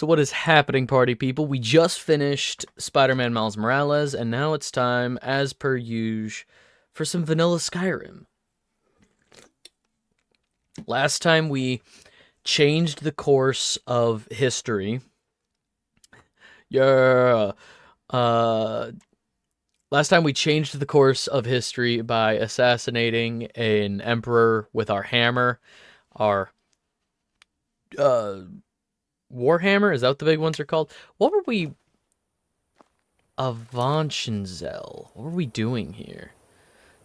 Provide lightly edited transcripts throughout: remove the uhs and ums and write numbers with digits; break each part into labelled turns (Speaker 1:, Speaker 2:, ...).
Speaker 1: So what is happening, party people? We just finished Spider-Man Miles Morales, and now it's time, as per usual, for some vanilla Skyrim. Last time we changed the course of history. Yeah. Last time we changed the course of history by assassinating an emperor with our hammer. Our Warhammer? Is that what the big ones are called? What were we... Avanchenzel. What were we doing here?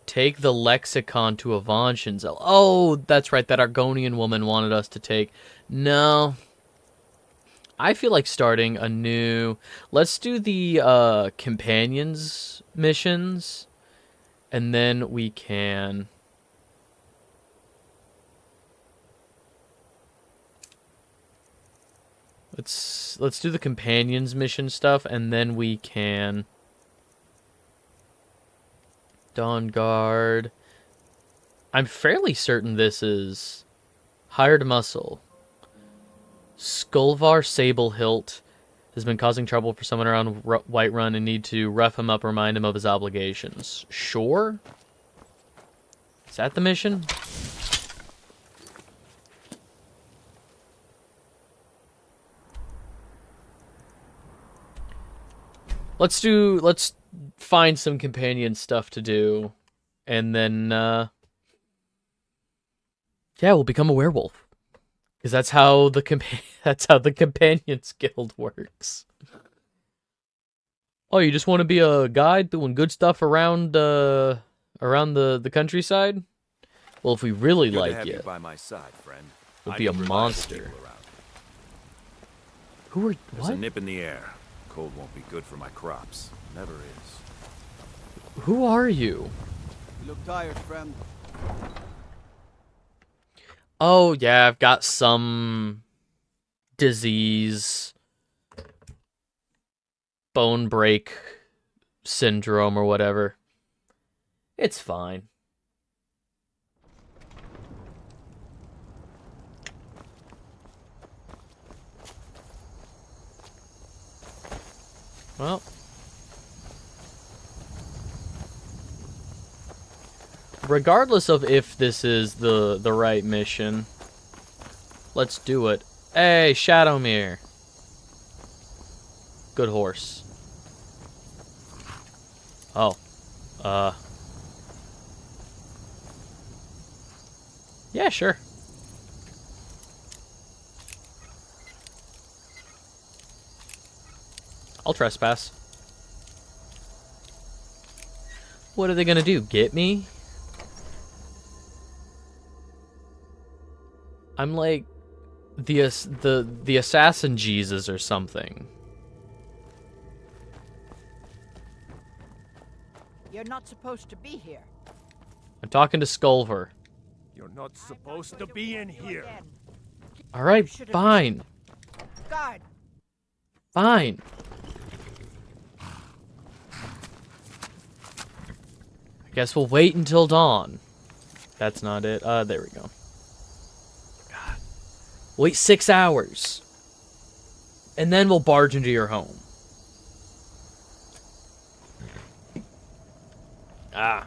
Speaker 1: Take the lexicon to Avanchenzel. Oh, that's right. That Argonian woman wanted us to take. No. I feel like starting a new... Let's do the companions missions. And then we can... Let's do the companions mission stuff, and then we can... Dawn Guard. I'm fairly certain this is hired muscle. Skulvar Sable Hilt has been causing trouble for someone around Whiterun and need to rough him up, remind him of his obligations. Sure? Is that the mission? Let's find some companion stuff to do, and then, yeah, we'll become a werewolf. Because that's how the Companions Guild works. Oh, you just want to be a guy doing good stuff around the countryside? Well, if we really like you,
Speaker 2: by my side, friend.
Speaker 1: Would be a monster. Who are what?
Speaker 2: There's a nip in the air. Cold won't be good for my crops. Never is.
Speaker 1: Who are you?
Speaker 3: You look tired, friend.
Speaker 1: Oh, yeah, I've got some disease, bone break syndrome or whatever. It's fine. Well, regardless of if this is the right mission, let's do it. Hey, Shadowmere. Good horse. Oh. Yeah, sure. I'll trespass. What are they gonna do? Get me? I'm like the assassin Jesus or something.
Speaker 4: You're not supposed to be here.
Speaker 1: I'm talking to Skulvar.
Speaker 5: You're not supposed to be in here.
Speaker 1: All right, fine.
Speaker 4: Guard.
Speaker 1: Fine. I guess we'll wait until dawn. That's not it. There we go. God. Wait 6 hours. And then we'll barge into your home. Ah.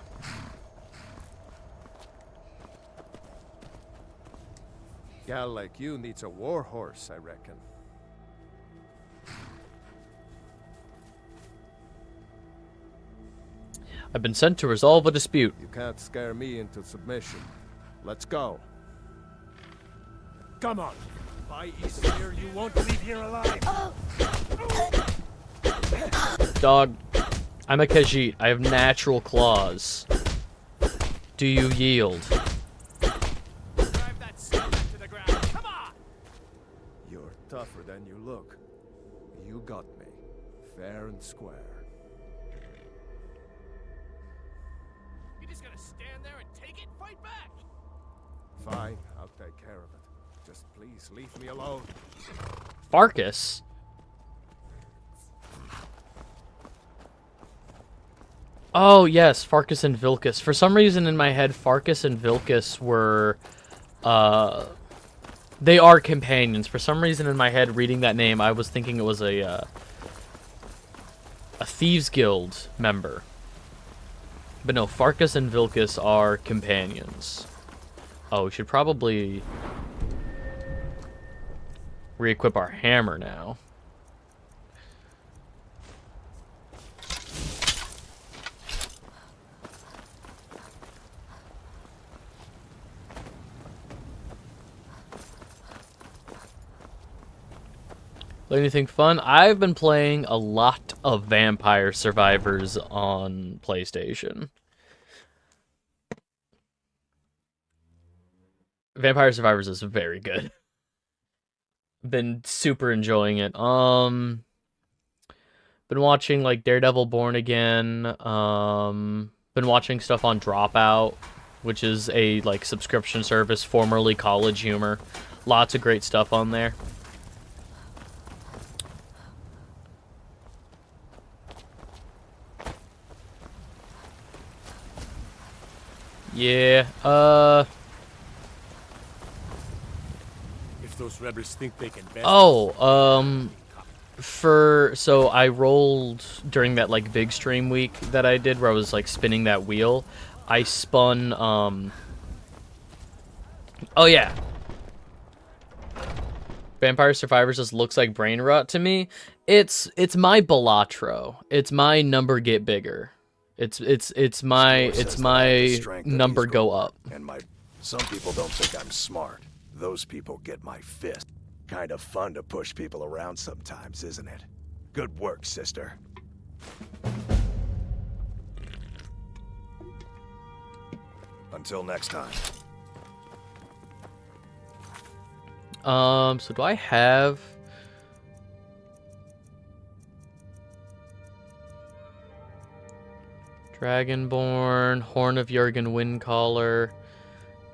Speaker 5: Gal like you needs a war horse, I reckon.
Speaker 1: I've been sent to resolve a dispute.
Speaker 5: You can't scare me into submission. Let's go. Come on. By Easter, you won't leave here alive.
Speaker 1: Dog, I'm a Khajiit. I have natural claws. Do you yield?
Speaker 5: Drive that stomach to the ground. Come on. You're tougher than you look. You got me. Fair and square.
Speaker 2: You just gonna stand there and take it? Fight back!
Speaker 5: Fine, I'll take care of it. Just please leave me alone.
Speaker 1: Farkas? Oh, yes, Farkas and Vilkas. For some reason in my head, Farkas and Vilkas were, They are companions. For some reason in my head, reading that name, I was thinking it was a Thieves Guild member. But no, Farkas and Vilkas are companions. Oh, we should probably re-equip our hammer now. Anything fun? I've been playing a lot of Vampire Survivors on PlayStation. Vampire Survivors is very good. Been super enjoying it. Been watching like Daredevil Born Again. Been watching stuff on Dropout, which is a like subscription service, formerly College Humor. Lots of great stuff on there. Yeah,
Speaker 6: If those rebels think they can best
Speaker 1: so I rolled during that like big stream week that I did where I was like spinning that wheel. I spun oh yeah. Vampire Survivors just looks like brain rot to me. It's my Balatro. It's my number get bigger. It's my number go up.
Speaker 5: And some people don't think I'm smart. Those people get my fist. Kind of fun to push people around sometimes, isn't it? Good work, sister. Until next time.
Speaker 1: So do I have Dragonborn, Horn of Jurgen Windcaller,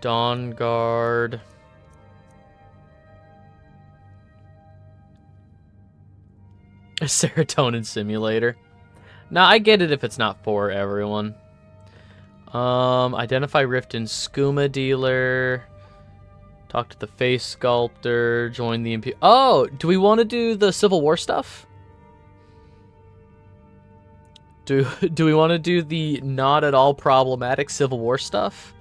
Speaker 1: Dawnguard. A serotonin simulator. Now I get it if it's not for everyone. Identify Rift and Skooma Dealer. Talk to the Face Sculptor. Join the Oh, do we want to do the Civil War stuff? Do we want to do the not at all problematic Civil War stuff?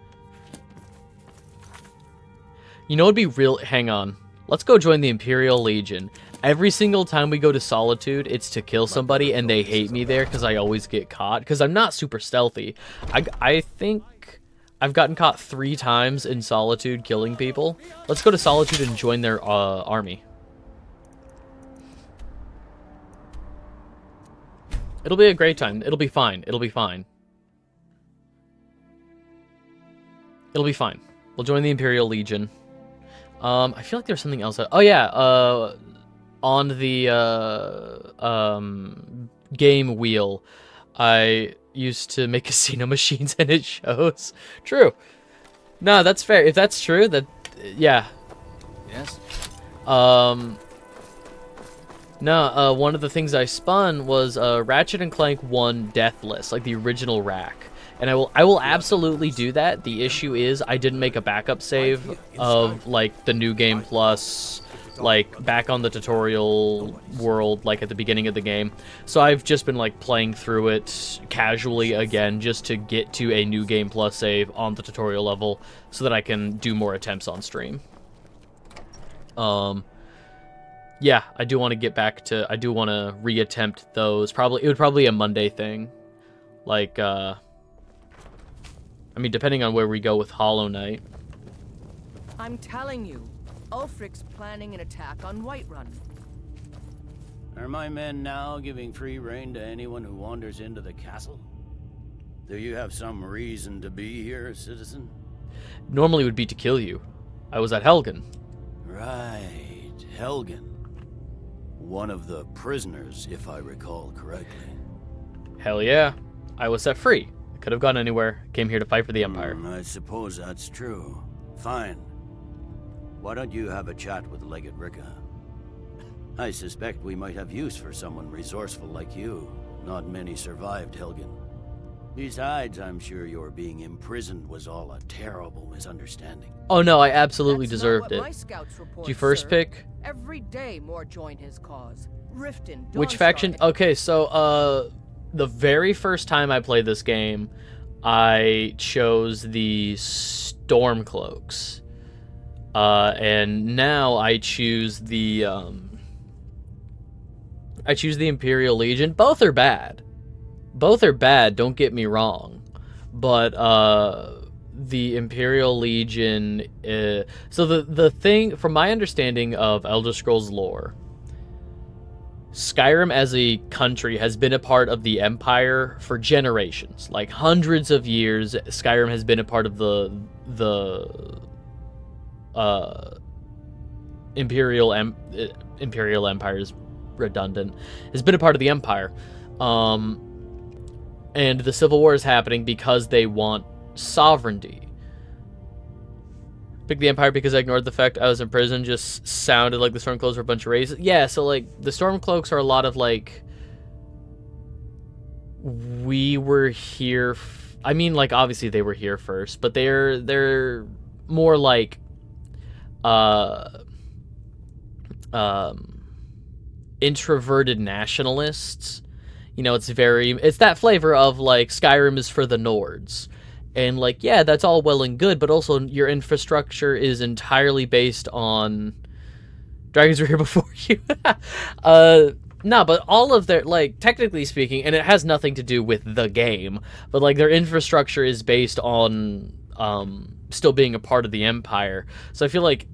Speaker 1: You know, it'd be real. Hang on. Let's go join the Imperial Legion. Every single time we go to Solitude, it's to kill somebody, and they hate me there because I always get caught. Because I'm not super stealthy. I think I've gotten caught 3 times in Solitude killing people. Let's go to Solitude and join their army. It'll be a great time. It'll be fine. It'll be fine. It'll be fine. We'll join the Imperial Legion. I feel like there's something else. Oh yeah, on the game wheel, I used to make casino machines and it shows. True. No, that's fair. If that's true, that yeah.
Speaker 3: Yes?
Speaker 1: No, one of the things I spun was Ratchet and Clank 1 Deathless, like the original rack. And I will absolutely do that. The issue is I didn't make a backup save of like the new game plus like back on the tutorial world like at the beginning of the game. So I've just been like playing through it casually again just to get to a new game plus save on the tutorial level so that I can do more attempts on stream. Yeah, I do want to get back to, I do want to reattempt those. It would probably be a Monday thing. Like, I mean, depending on where we go with Hollow Knight.
Speaker 7: I'm telling you, Ulfric's planning an attack on Whiterun.
Speaker 8: Are my men now giving free rein to anyone who wanders into the castle? Do you have some reason to be here, citizen?
Speaker 1: Normally would be to kill you. I was at Helgen.
Speaker 8: Right, Helgen. One of the prisoners, if I recall correctly.
Speaker 1: Hell yeah. I was set free. I could have gone anywhere. Came here to fight for the Empire.
Speaker 8: I suppose that's true. Fine. Why don't you have a chat with Legate Ricka? I suspect we might have use for someone resourceful like you. Not many survived Helgen. Besides, I'm sure your being imprisoned was all a terrible misunderstanding.
Speaker 1: Oh no, I absolutely
Speaker 7: That's
Speaker 1: deserved
Speaker 7: not what
Speaker 1: it.
Speaker 7: My scouts report,
Speaker 1: Did you first
Speaker 7: sir.
Speaker 1: pick?
Speaker 7: Every day more join his cause. Riften,
Speaker 1: Which
Speaker 7: Dawnstar,
Speaker 1: faction? Okay, so the very first time I played this game, I chose the Stormcloaks. And now I choose the Imperial Legion. Both are bad. Both are bad, don't get me wrong. But the Imperial Legion so the thing, from my understanding of Elder Scrolls lore, Skyrim as a country has been a part of the Empire for generations. Like hundreds of years, Skyrim has been a part of the Imperial Empire is redundant. Has been a part of the Empire. And the Civil War is happening because they want sovereignty. Pick the Empire because I ignored the fact I was in prison just sounded like the Stormcloaks were a bunch of races. Yeah, so like the Stormcloaks are a lot of like we were here I mean, like obviously they were here first, but they're more like introverted nationalists. You know, it's that flavor of like Skyrim is for the Nords. And like, yeah, that's all well and good, but also your infrastructure is entirely based on dragons were here before you. No, but all of their, like, technically speaking, and it has nothing to do with the game, but like their infrastructure is based on still being a part of the Empire. So I feel like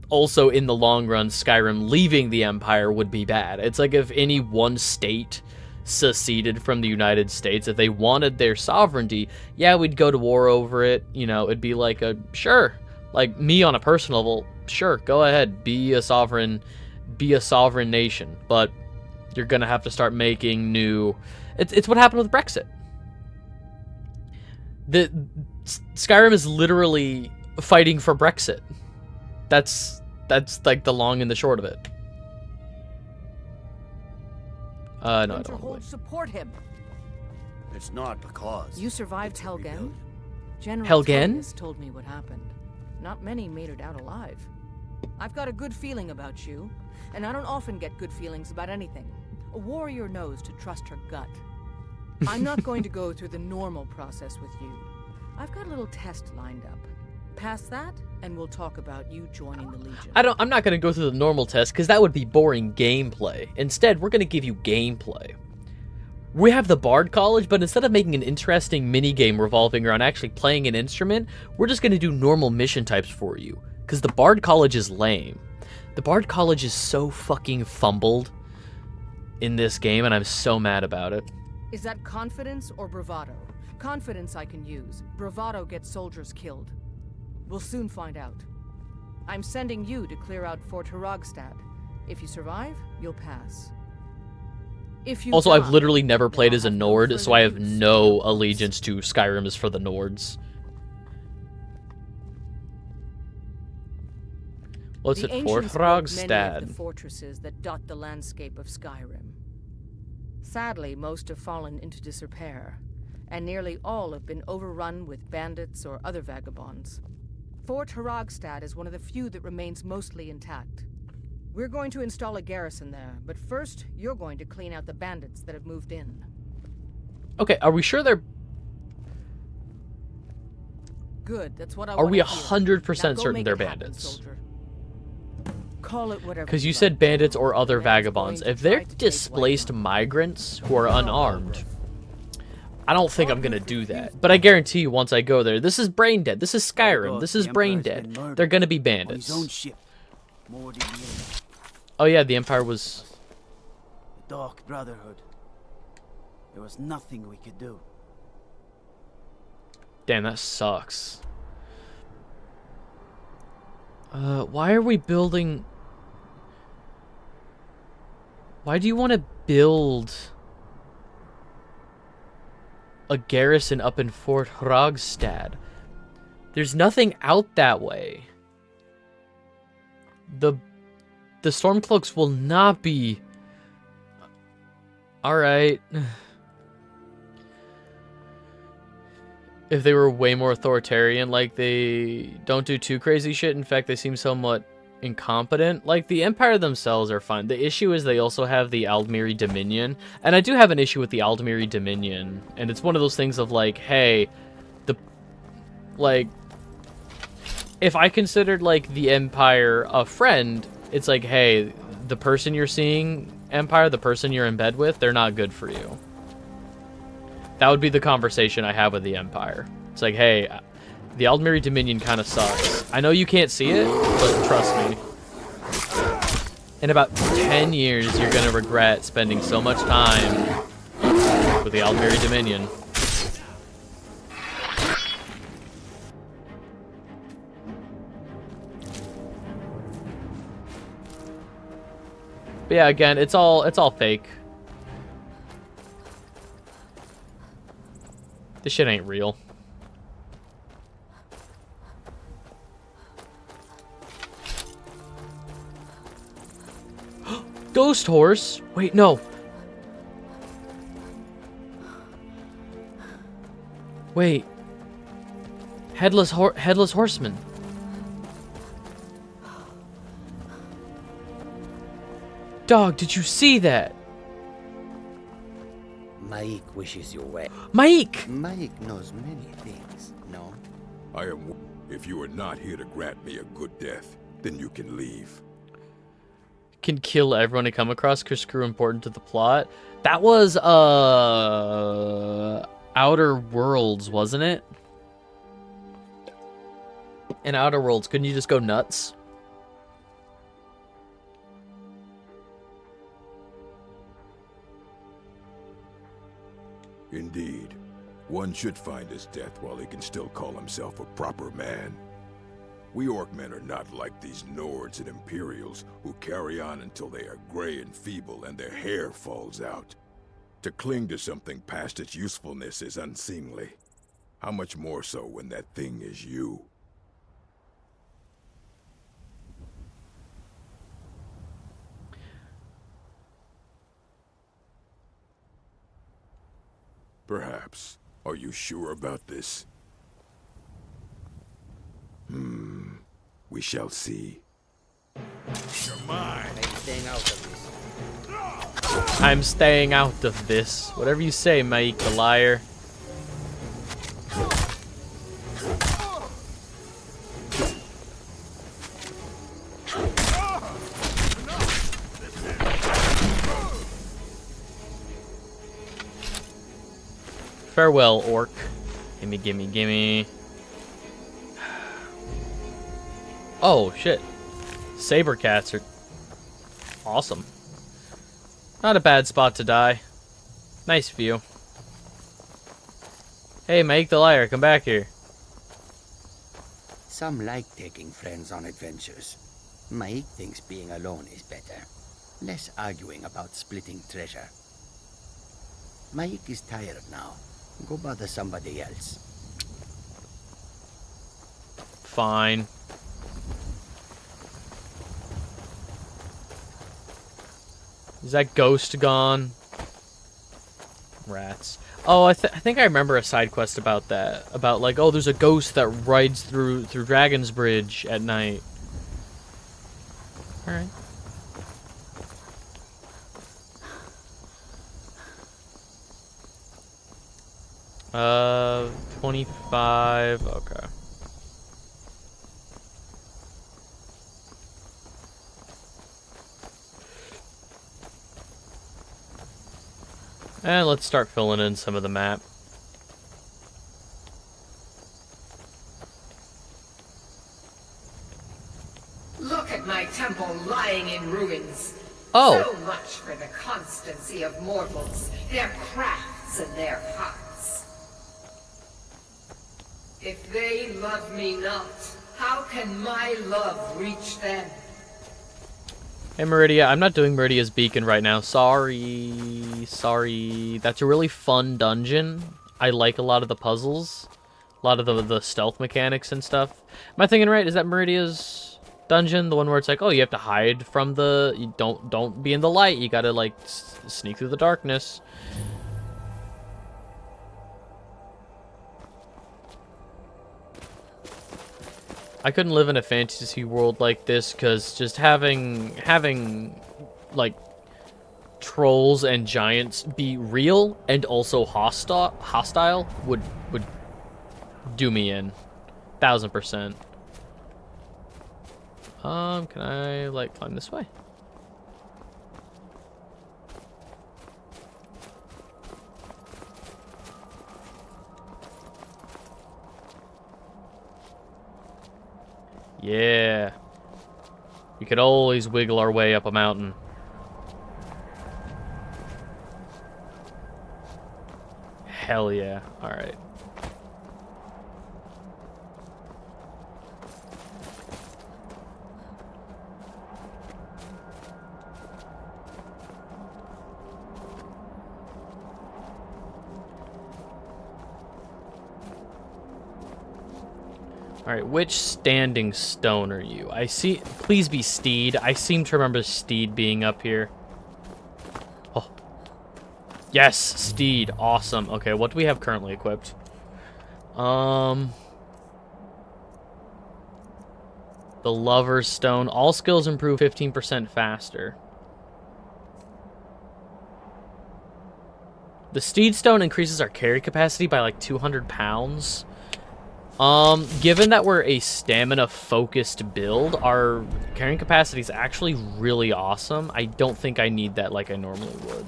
Speaker 1: also in the long run, Skyrim leaving the Empire would be bad. It's like if any one state seceded from the United States, if they wanted their sovereignty, yeah, we'd go to war over it. You know, it'd be like sure, like me on a personal level, sure, go ahead, be a sovereign nation, but you're gonna have to start making new. It's what happened with Brexit. The Skyrim is literally fighting for Brexit. That's like the long and the short of it. No, I don't want to wait.
Speaker 7: Support him.
Speaker 8: It's not the cause.
Speaker 7: You survived
Speaker 8: It's a
Speaker 7: Helgen?
Speaker 8: rebellion.
Speaker 7: General
Speaker 1: Helgen?
Speaker 7: Tullius told me what happened. Not many made it out alive. I've got a good feeling about you, and I don't often get good feelings about anything. A warrior knows to trust her gut. I'm not going to go through the normal process with you. I've got a little test lined up. Pass that, and we'll talk about you joining the Legion.
Speaker 1: I'm not going to go through the normal test because that would be boring gameplay. Instead, we're going to give you gameplay. We have the Bard College, but instead of making an interesting mini-game revolving around actually playing an instrument, we're just going to do normal mission types for you. Because the Bard College is lame. The Bard College is so fucking fumbled in this game, and I'm so mad about it.
Speaker 7: Is that confidence or bravado? Confidence I can use. Bravado gets soldiers killed. We'll soon find out. I'm sending you to clear out Fort Hrogstad. If you survive, you'll pass. If you
Speaker 1: Also,
Speaker 7: die,
Speaker 1: I've literally never
Speaker 7: then
Speaker 1: played
Speaker 7: I'll
Speaker 1: as a
Speaker 7: have no
Speaker 1: Nord,
Speaker 7: further
Speaker 1: so I have
Speaker 7: use
Speaker 1: no
Speaker 7: for your
Speaker 1: allegiance to Skyrim is for the Nords. What's
Speaker 7: The
Speaker 1: it for?
Speaker 7: ancients built many of the
Speaker 1: Hrogstad.
Speaker 7: fortresses that dot the landscape of Skyrim. Sadly, most have fallen into disrepair, and nearly all have been overrun with bandits or other vagabonds. Fort Hrogstad is one of the few that remains mostly intact. We're going to install a garrison there, but first, you're going to clean out the bandits that have moved in.
Speaker 1: Okay, are we sure they're...
Speaker 7: Good, that's what I
Speaker 1: Are we
Speaker 7: wanna hear.
Speaker 1: 100%
Speaker 7: Now go
Speaker 1: certain
Speaker 7: make
Speaker 1: they're
Speaker 7: it happen,
Speaker 1: bandits?
Speaker 7: soldier. Call it whatever.
Speaker 1: Because you
Speaker 7: like.
Speaker 1: said bandits or other
Speaker 7: Man's
Speaker 1: vagabonds.
Speaker 7: going to
Speaker 1: If they're
Speaker 7: try to take
Speaker 1: displaced
Speaker 7: White.
Speaker 1: migrants who are unarmed, I don't think I'm gonna do that. But I guarantee you, once I go there, this is brain dead. This is Skyrim. This is brain dead. They're gonna be
Speaker 3: On
Speaker 1: bandits.
Speaker 3: his own ship. More than the enemy.
Speaker 1: Oh yeah, the Empire was...
Speaker 3: The Dark Brotherhood. There was nothing we could do.
Speaker 1: Damn, that sucks. Why are we building... Why do you want to build a garrison up in Fort Hrogstad? There's nothing out that way. The Stormcloaks will not be... Alright. if they were way more authoritarian. Like, they don't do too crazy shit. In fact, they seem somewhat incompetent. Like, the Empire themselves are fine. The issue is they also have the Aldmeri Dominion, and I do have an issue with the Aldmeri Dominion, and it's one of those things of like, hey, if I considered like the Empire a friend, it's like, hey, the person you're seeing, Empire, the person you're in bed with, they're not good for you. That would be the conversation I have with the Empire. It's like, hey, the Aldmeri Dominion kind of sucks. I know you can't see it, but trust me. In about 10 years, you're gonna regret spending so much time with the Aldmeri Dominion. But yeah, again, it's all fake. This shit ain't real. Ghost horse? Wait, no. Wait. Headless horseman. Dog, did you see that?
Speaker 9: Maik wishes you well.
Speaker 1: Mike!
Speaker 9: Maik knows many things, no?
Speaker 5: If you are not here to grant me a good death, then you can leave.
Speaker 1: Can kill everyone he come across because screw important to the plot. That was, Outer Worlds, wasn't it? In Outer Worlds, couldn't you just go nuts?
Speaker 5: Indeed. One should find his death while he can still call himself a proper man. We Orcmen are not like these Nords and Imperials who carry on until they are gray and feeble and their hair falls out. To cling to something past its usefulness is unseemly. How much more so when that thing is you? Perhaps. Are you sure about this? We shall see.
Speaker 2: You're mine.
Speaker 9: I'm staying out of this.
Speaker 1: I'm staying out of this. Whatever you say, Mike the liar. Farewell, orc. Gimme, gimme, gimme. Oh, shit. Saber cats are awesome. Not a bad spot to die. Nice view. Hey, Mike the liar, come back here.
Speaker 9: Some like taking friends on adventures. Maik thinks being alone is better. Less arguing about splitting treasure. Maik is tired now. Go bother somebody else.
Speaker 1: Fine. Is that ghost gone? Rats. Oh, I think I remember a side quest about that. About like, oh, there's a ghost that rides through Dragon's Bridge at night. All right. 25. Okay. And let's start filling in some of the map.
Speaker 10: Look at my temple lying in ruins.
Speaker 1: Oh.
Speaker 10: So much for the constancy of mortals, their crafts and their hearts. If they love me not, how can my love reach them?
Speaker 1: Hey, Meridia, I'm not doing Meridia's Beacon right now. Sorry. Sorry. That's a really fun dungeon. I like a lot of the puzzles. A lot of the stealth mechanics and stuff. Am I thinking right? Is that Meridia's dungeon? The one where it's like, oh, you have to hide from the... You don't be in the light. You gotta, like, sneak through the darkness. I couldn't live in a fantasy world like this because just having like trolls and giants be real and also hostile would do me in 1000%. Can I like climb this way? Yeah. We could always wiggle our way up a mountain. Hell yeah. Alright. Alright, which standing stone are you? I see. Please be Steed. I seem to remember Steed being up here. Oh. Yes, Steed. Awesome. Okay, what do we have currently equipped? The Lover's Stone. All skills improve 15% faster. The Steed Stone increases our carry capacity by like 200 pounds. Given that we're a stamina-focused build, our carrying capacity is actually really awesome. I don't think I need that like I normally would.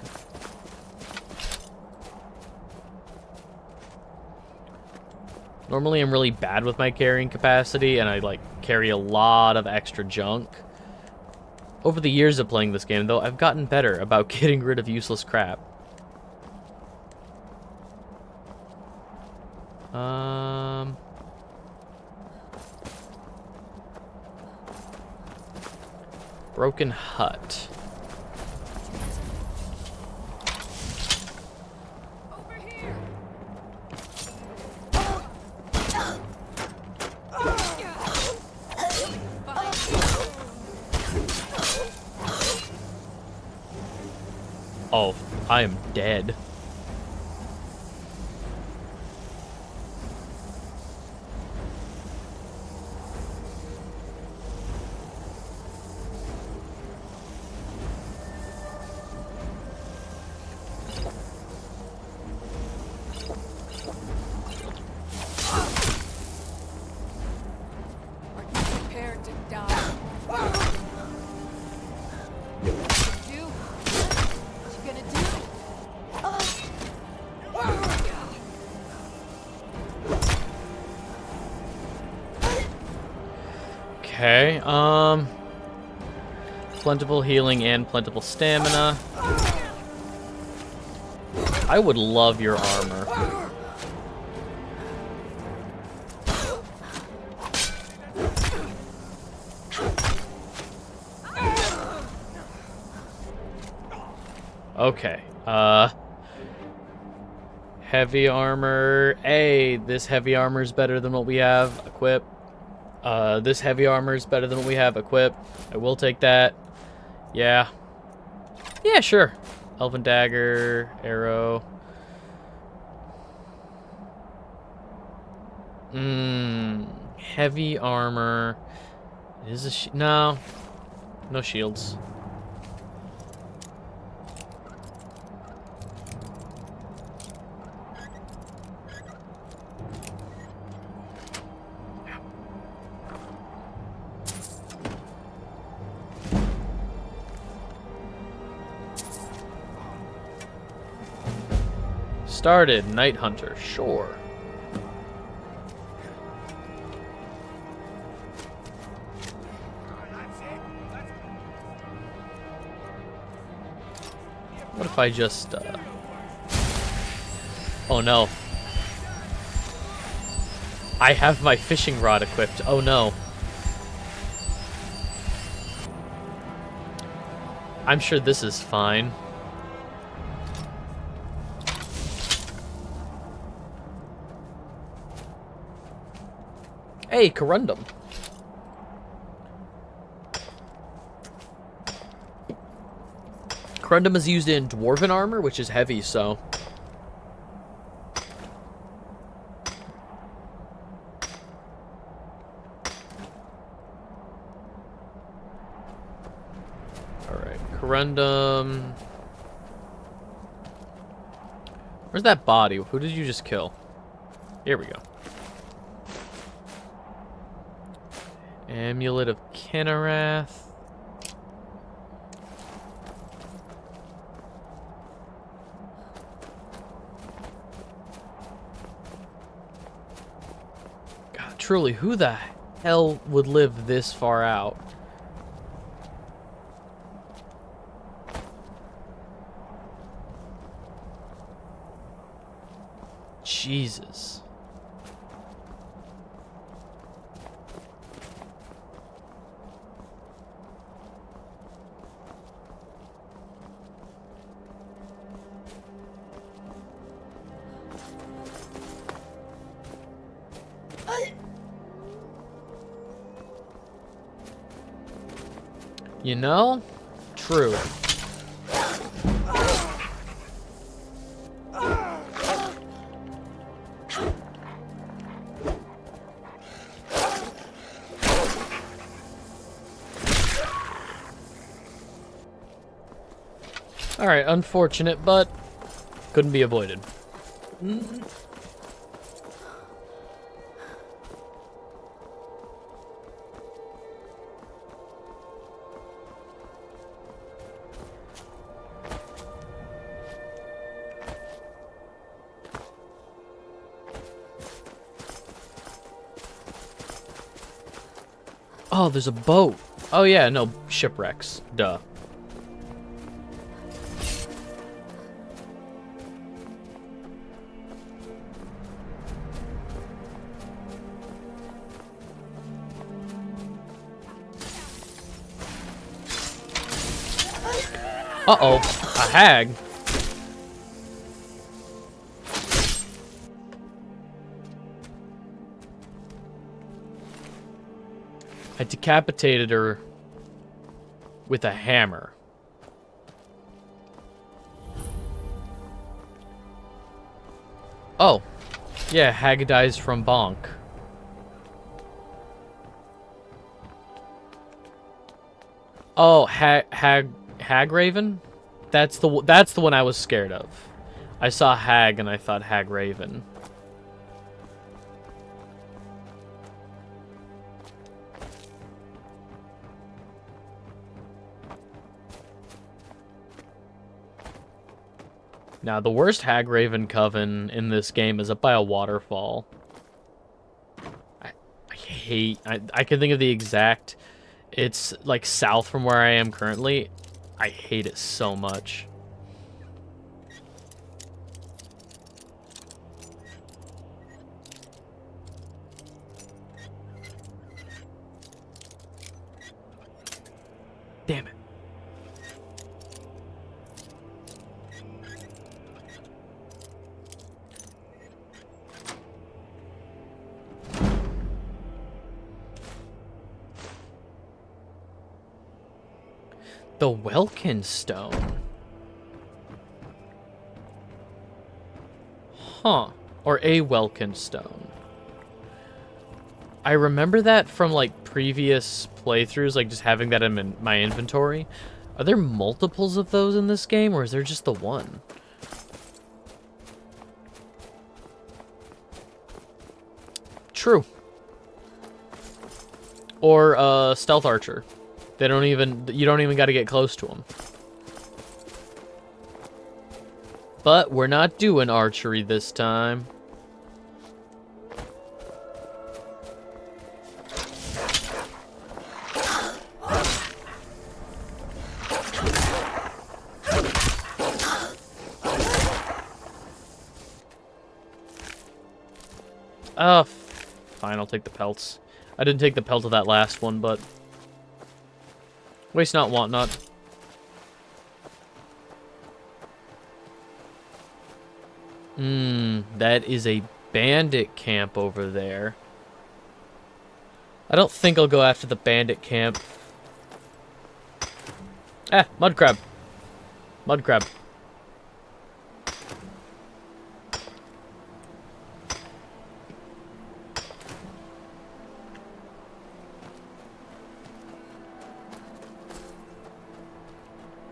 Speaker 1: Normally, I'm really bad with my carrying capacity, and I, like, carry a lot of extra junk. Over the years of playing this game, though, I've gotten better about getting rid of useless crap. Broken hut. Oh, I am dead. Okay, plentiful healing and plentiful stamina. I would love your armor. Okay, heavy armor. Hey, this heavy armor is better than what we have equipped. This heavy armor is better than what we have equipped. I will take that. Yeah. Yeah, sure. Elven dagger, arrow. Heavy armor. Is a no. No shields. Started, Night Hunter, sure. What if I just, oh no. I have my fishing rod equipped, oh no. I'm sure this is fine. Hey, corundum. Corundum is used in dwarven armor, which is heavy, so... Corundum. Where's that body? Who did you just kill? Here we go. Amulet of Kinnarath. God, truly, who the hell would live this far out? Jesus. You know? True. Alright, unfortunate, but couldn't be avoided. Oh, there's a boat. Oh yeah, no, shipwrecks. Duh. Uh-oh, a hag. I decapitated her with a hammer. Oh, yeah, hag dies from bonk. Oh, Hag Raven? That's the one I was scared of. I saw Hag and I thought Hag Raven. Now, the worst Hag Raven coven in this game is up by a waterfall. I can think of the exact... It's, like, south from where I am currently. I hate it so much. Damn it. The Welkin Stone. Huh. Or a Welkin Stone. I remember that from, like, previous playthroughs, like, just having that in my inventory. Are there multiples of those in this game, or is there just the one? True. Or, Stealth Archer. You don't even got to get close to them. But we're not doing archery this time. Fine, I'll take the pelts. I didn't take the pelt of that last one, but... Waste not, want not. That is a bandit camp over there. I don't think I'll go after the bandit camp. Ah, mud crab. Mud crab.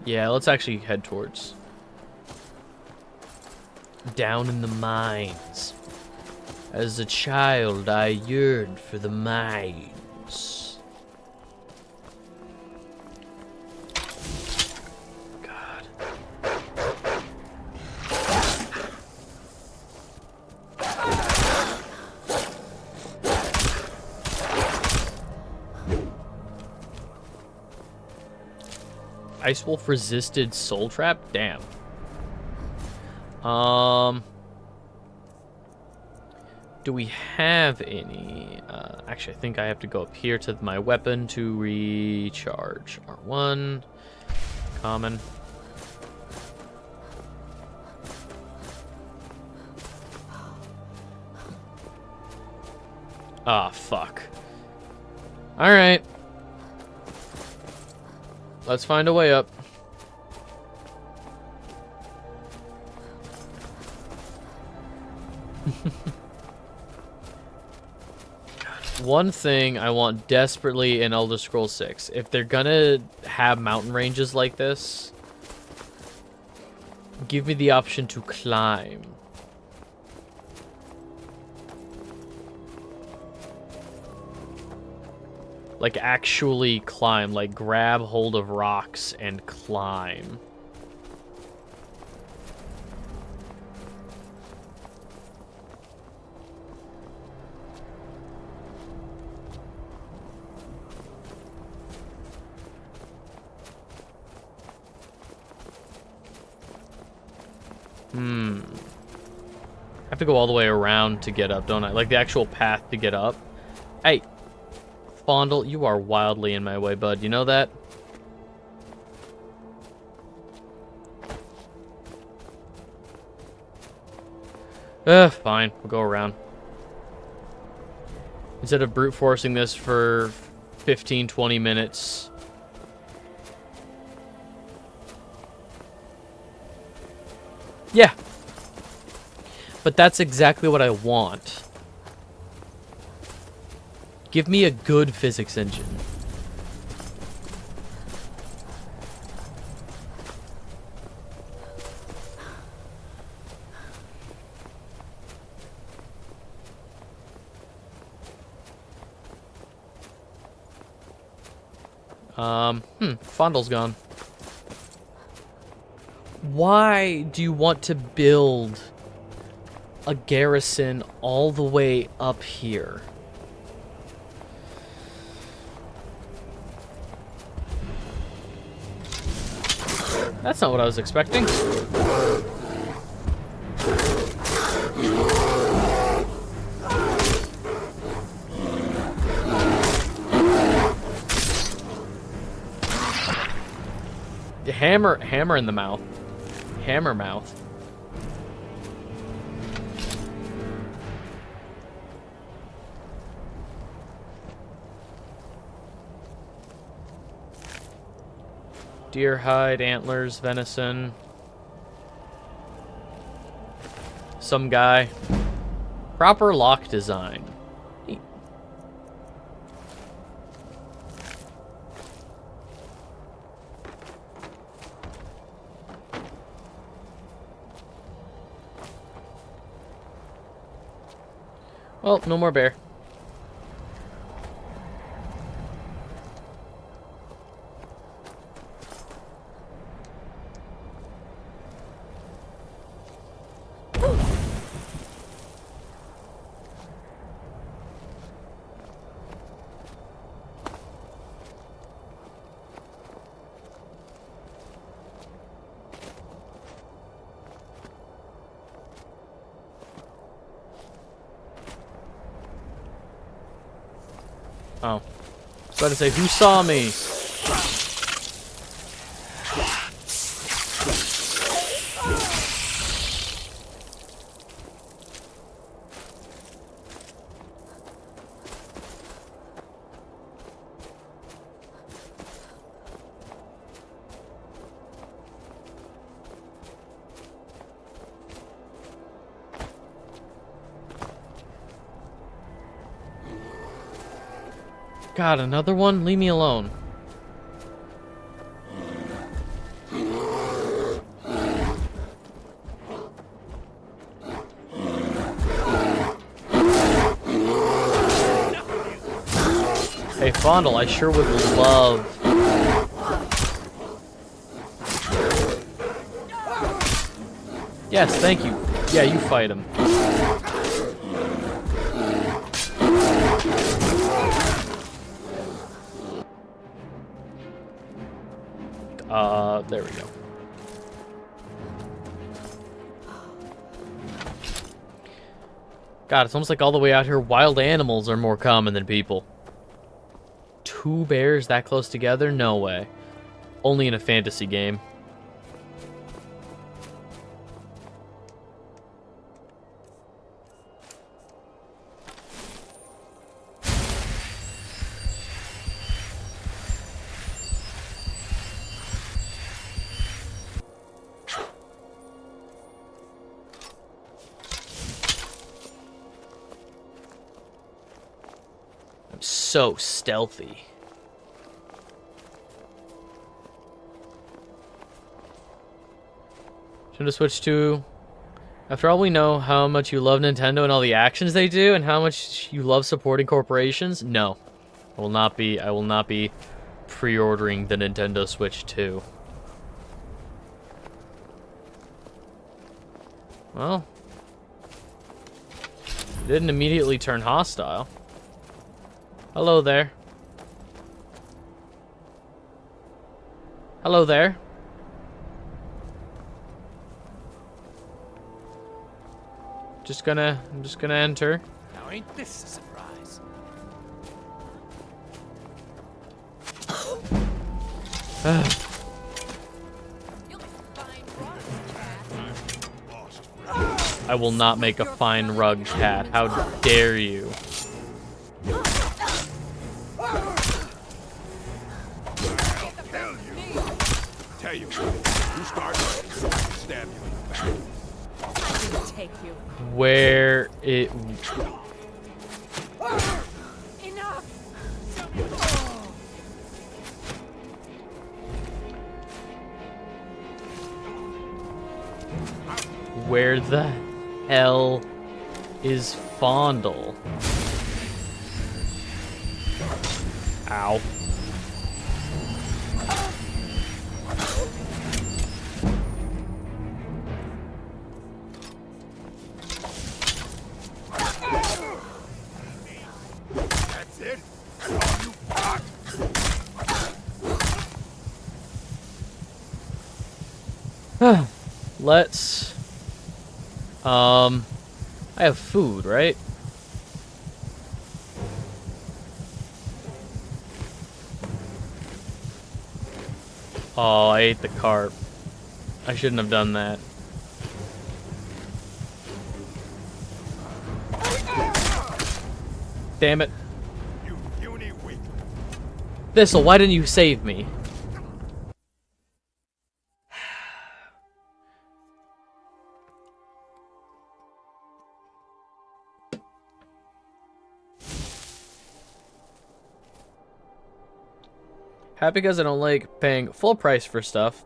Speaker 1: Yeah, let's actually head towards. Down in the mines. As a child, I yearned for the mines. God. Ice Wolf resisted Soul Trap? Damn. Do we have any? Actually, I think I have to go up here to my weapon to recharge. R1. Common. Ah, fuck. Alright. Let's find a way up. One thing I want desperately in Elder Scrolls 6, if they're gonna have mountain ranges like this, give me the option to climb. Like, actually climb. Like, grab hold of rocks and climb. I have to go all the way around to get up, don't I? Like, the actual path to get up. Hey. Fondle, you are wildly in my way, bud. You know that? Fine. We'll go around. Instead of brute forcing this for 15, 20 minutes. Yeah. But that's exactly what I want. Give me a good physics engine. Fondle's gone. Why do you want to build a garrison all the way up here? That's not what I was expecting. Hammer in the mouth. Hammer mouth. Deer hide, antlers, venison. Some guy. Proper lock design. Neat. Well, no more bear. Oh. I was about to say, who saw me? God, another one? Leave me alone. Hey, Fondle, I sure would love... Yes, thank you. Yeah, you fight him. There we go. God, it's almost like all the way out here, wild animals are more common than people. 2 bears that close together? No way. Only in a fantasy game. I'm so stealthy. Should have switched to... After all, we know how much you love Nintendo and all the actions they do, and how much you love supporting corporations. No, I will not be pre-ordering the Nintendo Switch 2. Well, it didn't immediately turn hostile. Hello there. Hello there. I'm just gonna enter.
Speaker 6: Now ain't this a surprise?
Speaker 1: I will not make a fine rug cat. How dare you?
Speaker 5: Tell you, you start, stab you in the back.
Speaker 7: I can take you.
Speaker 1: Where it...
Speaker 4: Enough!
Speaker 1: Where the hell is Fondle? Ow.
Speaker 5: That's it? That's all you got?
Speaker 1: Let's... I have food, right? Oh, I ate the carp. I shouldn't have done that. Damn it.
Speaker 5: You puny weakling.
Speaker 1: Thistle, why didn't you save me? Happy because I don't like paying full price for stuff.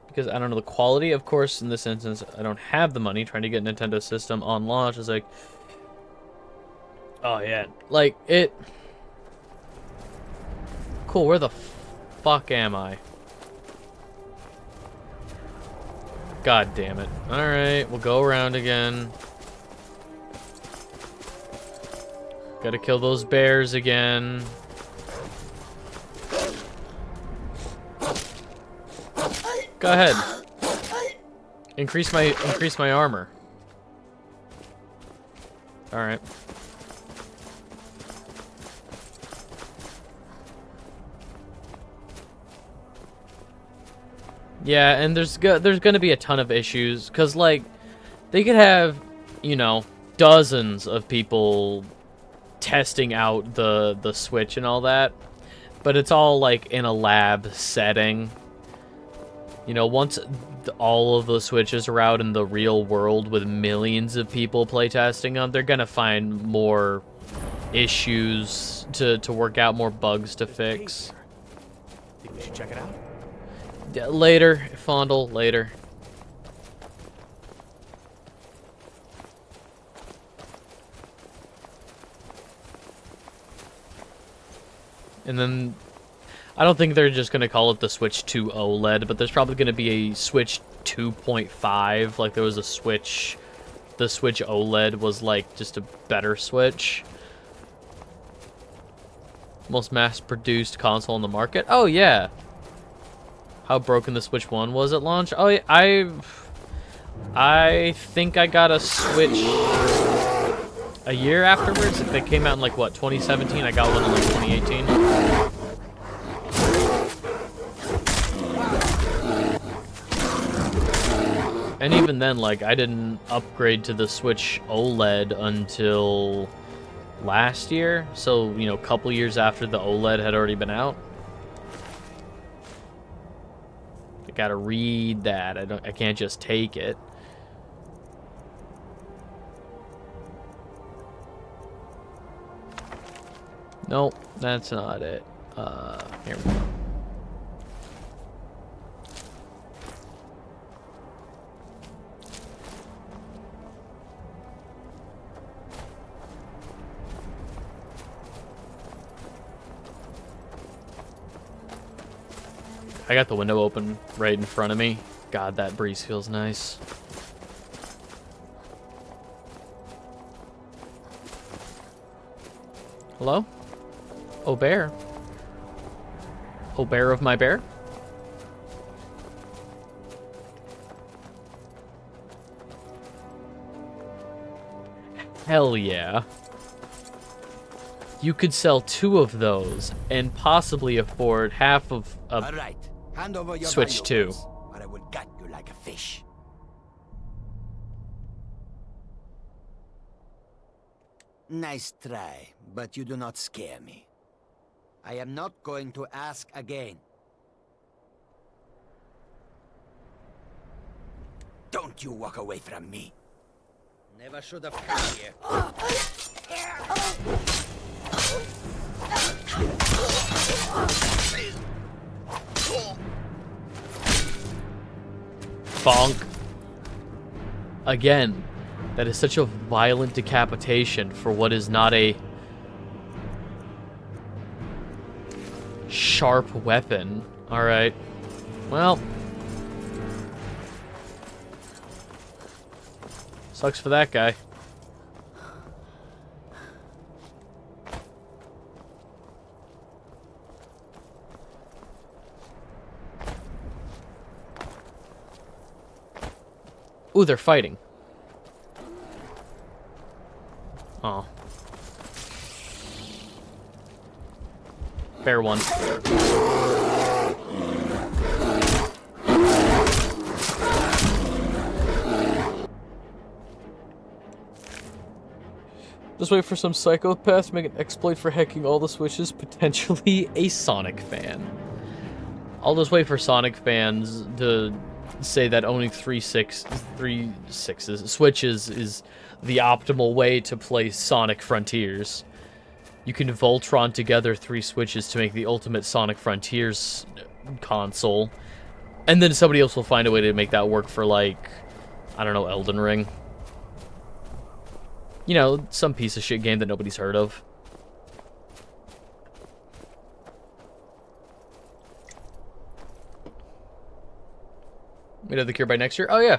Speaker 1: Because I don't know the quality. Of course, in this instance, I don't have the money. Trying to get Nintendo system on launch is like... Oh, yeah. Like, it... Cool, where the fuck am I? God damn it. Alright, we'll go around again. Gotta kill those bears again. Go ahead. Increase my armor. All right. Yeah, and there's gonna be a ton of issues because like they could have, you know, dozens of people testing out the Switch and all that, but it's all like in a lab setting. You know, once all of the Switches are out in the real world with millions of people playtesting them, they're gonna find more issues to work out, more bugs to fix.
Speaker 6: Think we should check it out?
Speaker 1: Yeah, later, Fondle, later. And then I don't think they're just going to call it the Switch 2 OLED, but there's probably going to be a Switch 2.5. Like there was a Switch, the Switch OLED was like just a better Switch. Most mass-produced console on the market. Oh yeah. How broken the Switch 1 was at launch. Oh yeah, I think I got a Switch a year afterwards. They came out in like what, 2017? I got one in like 2018. And even then, like, I didn't upgrade to the Switch OLED until last year. So, you know, a couple years after the OLED had already been out. I gotta read that. I can't just take it. Nope, that's not it. Here we go. I got the window open right in front of me. God, that breeze feels nice. Hello? Oh, bear. Oh, bear of my bear? Hell yeah. You could sell 2 of those and possibly afford half of a
Speaker 9: All right. Hand over your
Speaker 1: Switch 2.
Speaker 9: valuables, or I will gut you like a fish. Nice try, but you do not scare me. I am not going to ask again. Don't you walk away from me. Never should have come here.
Speaker 1: Bonk. Again, that is such a violent decapitation for what is not a sharp weapon. Alright. Well. Sucks for that guy. Ooh, they're fighting. Oh. Bear one. Just wait for some psychopath to make an exploit for hacking all the Switches, potentially a Sonic fan. I'll just wait for Sonic fans to say that owning three Switches is the optimal way to play Sonic Frontiers. You can Voltron together 3 Switches to make the ultimate Sonic Frontiers console, and then somebody else will find a way to make that work for, like, I don't know, Elden Ring. You know, some piece of shit game that nobody's heard of. We'd have the cure by next year? Oh, yeah.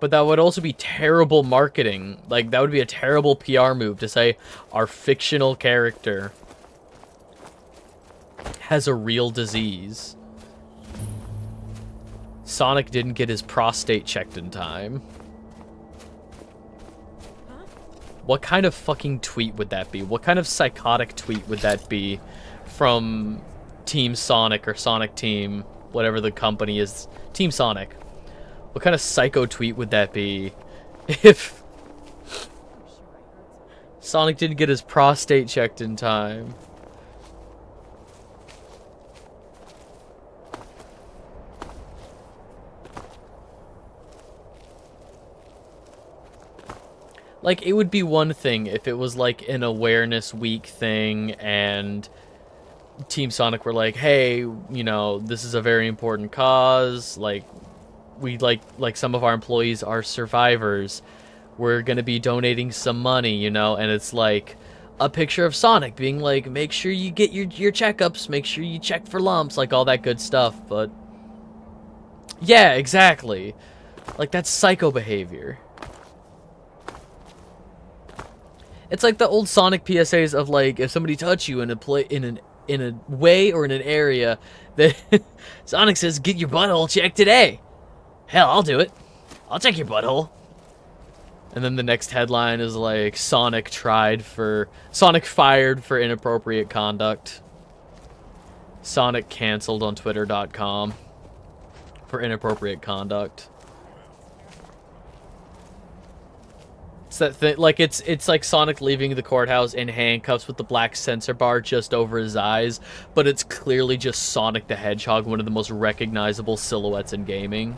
Speaker 1: But that would also be terrible marketing. Like, that would be a terrible PR move to say our fictional character has a real disease. Sonic didn't get his prostate checked in time. What kind of fucking tweet would that be? What kind of psychotic tweet would that be from Team Sonic or Sonic Team, whatever the company is? Team Sonic. What kind of psycho tweet would that be if Sonic didn't get his prostate checked in time? Like, it would be one thing if it was like an awareness week thing and Team Sonic were like, hey, you know, this is a very important cause, like, we like some of our employees are survivors, we're gonna be donating some money, you know, and it's like, a picture of Sonic being like, make sure you get your checkups, make sure you check for lumps, like all that good stuff. But yeah, exactly. Like, that's psycho behavior. It's like the old Sonic PSAs of like, if somebody touch you in a way or in an area that Sonic says, get your butthole checked today. Hell, I'll do it. I'll check your butthole. And then the next headline is like, Sonic fired for inappropriate conduct. Sonic canceled on Twitter.com for inappropriate conduct. It's that thing, like, it's like Sonic leaving the courthouse in handcuffs with the black sensor bar just over his eyes, but it's clearly just Sonic the Hedgehog, one of the most recognizable silhouettes in gaming.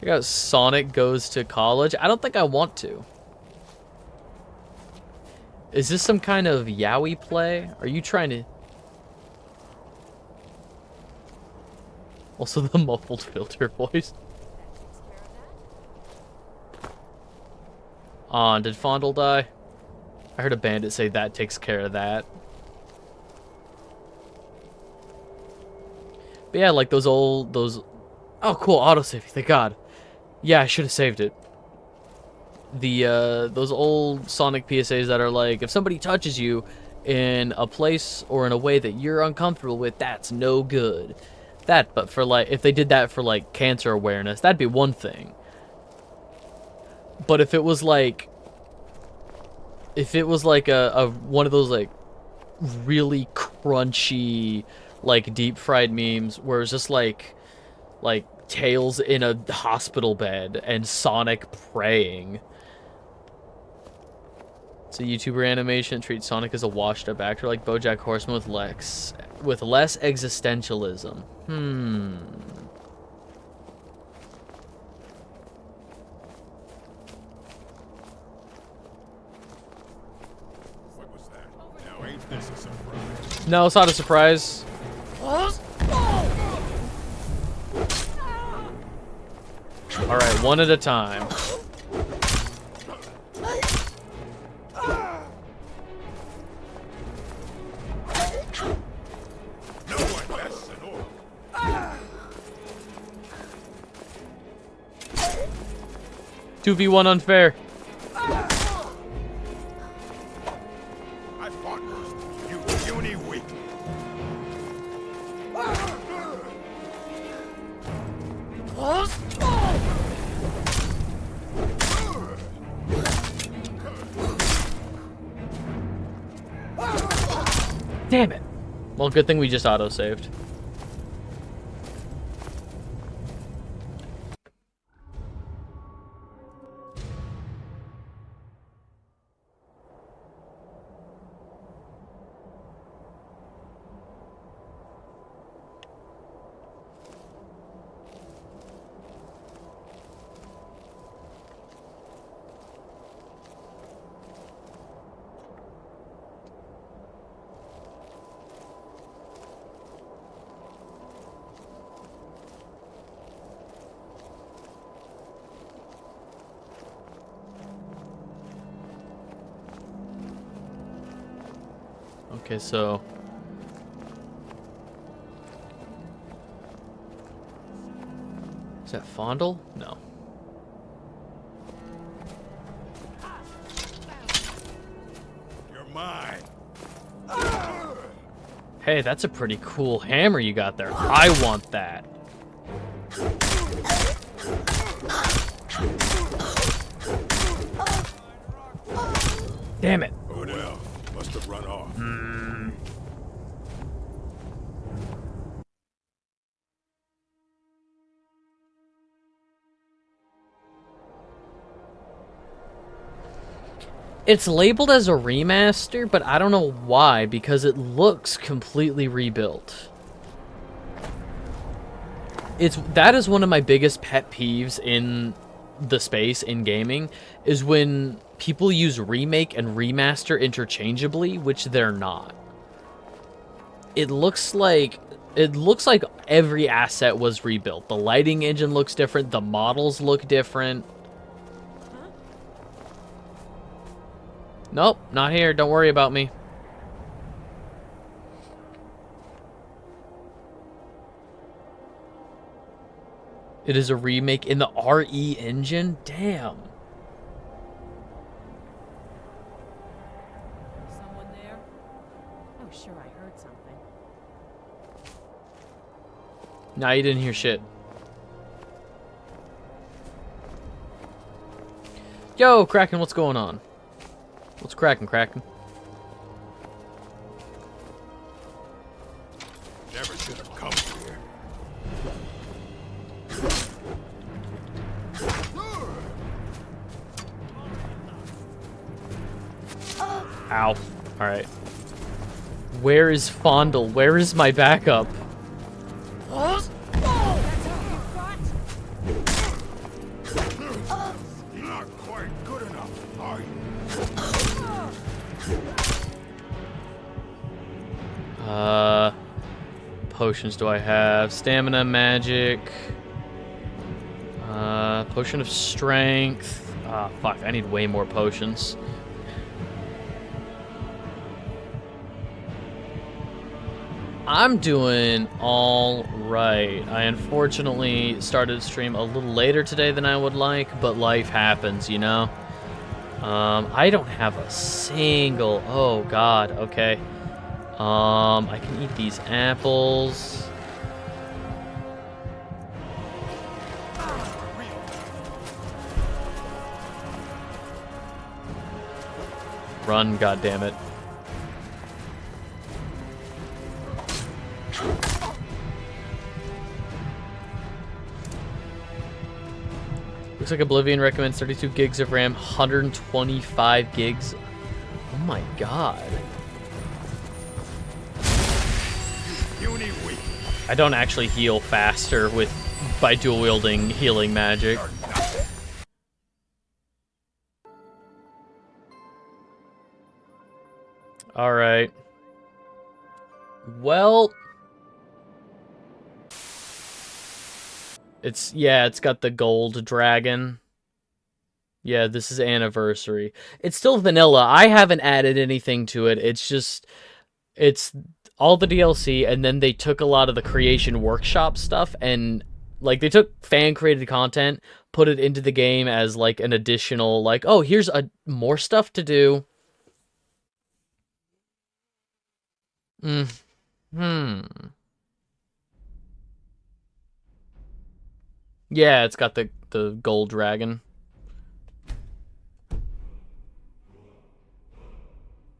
Speaker 1: Check out Sonic Goes to College. I don't think I want to. Is this some kind of yaoi play? Are you trying to... Also the muffled filter voice. Did Fondle die? I heard a bandit say that takes care of that. But yeah, like those... Oh, cool, autosave, thank God. Yeah, I should have saved it. Those old Sonic PSAs that are like, if somebody touches you in a place or in a way that you're uncomfortable with, that's no good. But for like, if they did that for like cancer awareness, that'd be one thing. But if it was like a one of those like really crunchy like deep fried memes where it's just like Tails in a hospital bed and Sonic praying. It's a YouTuber animation treats Sonic as a washed up actor like BoJack Horseman with less existentialism.
Speaker 5: This is a surprise.
Speaker 1: No, it's not a surprise. Alright, one at a time.
Speaker 5: No one bests an orc.
Speaker 1: 2v1 unfair.
Speaker 5: I fought worse than you, puny weakling.
Speaker 1: Damn it. Well, good thing we just auto-saved. Okay, so... Is that Fondle? No.
Speaker 5: You're mine.
Speaker 1: Hey, that's a pretty cool hammer you got there. I want that. Damn it.
Speaker 5: Oh well, must have run off.
Speaker 1: It's labeled as a remaster, but I don't know why, because it looks completely rebuilt. That is one of my biggest pet peeves in the space in gaming, is when people use remake and remaster interchangeably, which they're not. It looks like every asset was rebuilt. The lighting engine looks different, the models look different. Nope, not here. Don't worry about me. It is a remake in the RE engine? Damn.
Speaker 7: Someone there? Oh, sure, I heard something.
Speaker 1: Nah, you didn't hear shit. Yo, Kraken, what's going on? What's cracking, Kraken?
Speaker 5: Never should have come here.
Speaker 1: Ow. Alright. Where is Fondle? Where is my backup?
Speaker 5: Not quite good enough, are you?
Speaker 1: Potions do I have? Stamina, magic. Potion of strength. Ah, fuck, I need way more potions. I'm doing all right. I unfortunately started to stream a little later today than I would like, but life happens, you know? I don't have a single... Oh, God, okay. I can eat these apples. Run, goddammit. Looks like Oblivion recommends 32 gigs of RAM, 125 gigs. Oh my god. I don't actually heal faster by dual wielding healing magic. Alright. Well, it's got the gold dragon. Yeah, this is anniversary. It's still vanilla. I haven't added anything to it. It's all the DLC, and then they took a lot of the creation workshop stuff and like they took fan created content, put it into the game as like an additional like, oh, here's more stuff to do. Yeah, it's got the gold dragon.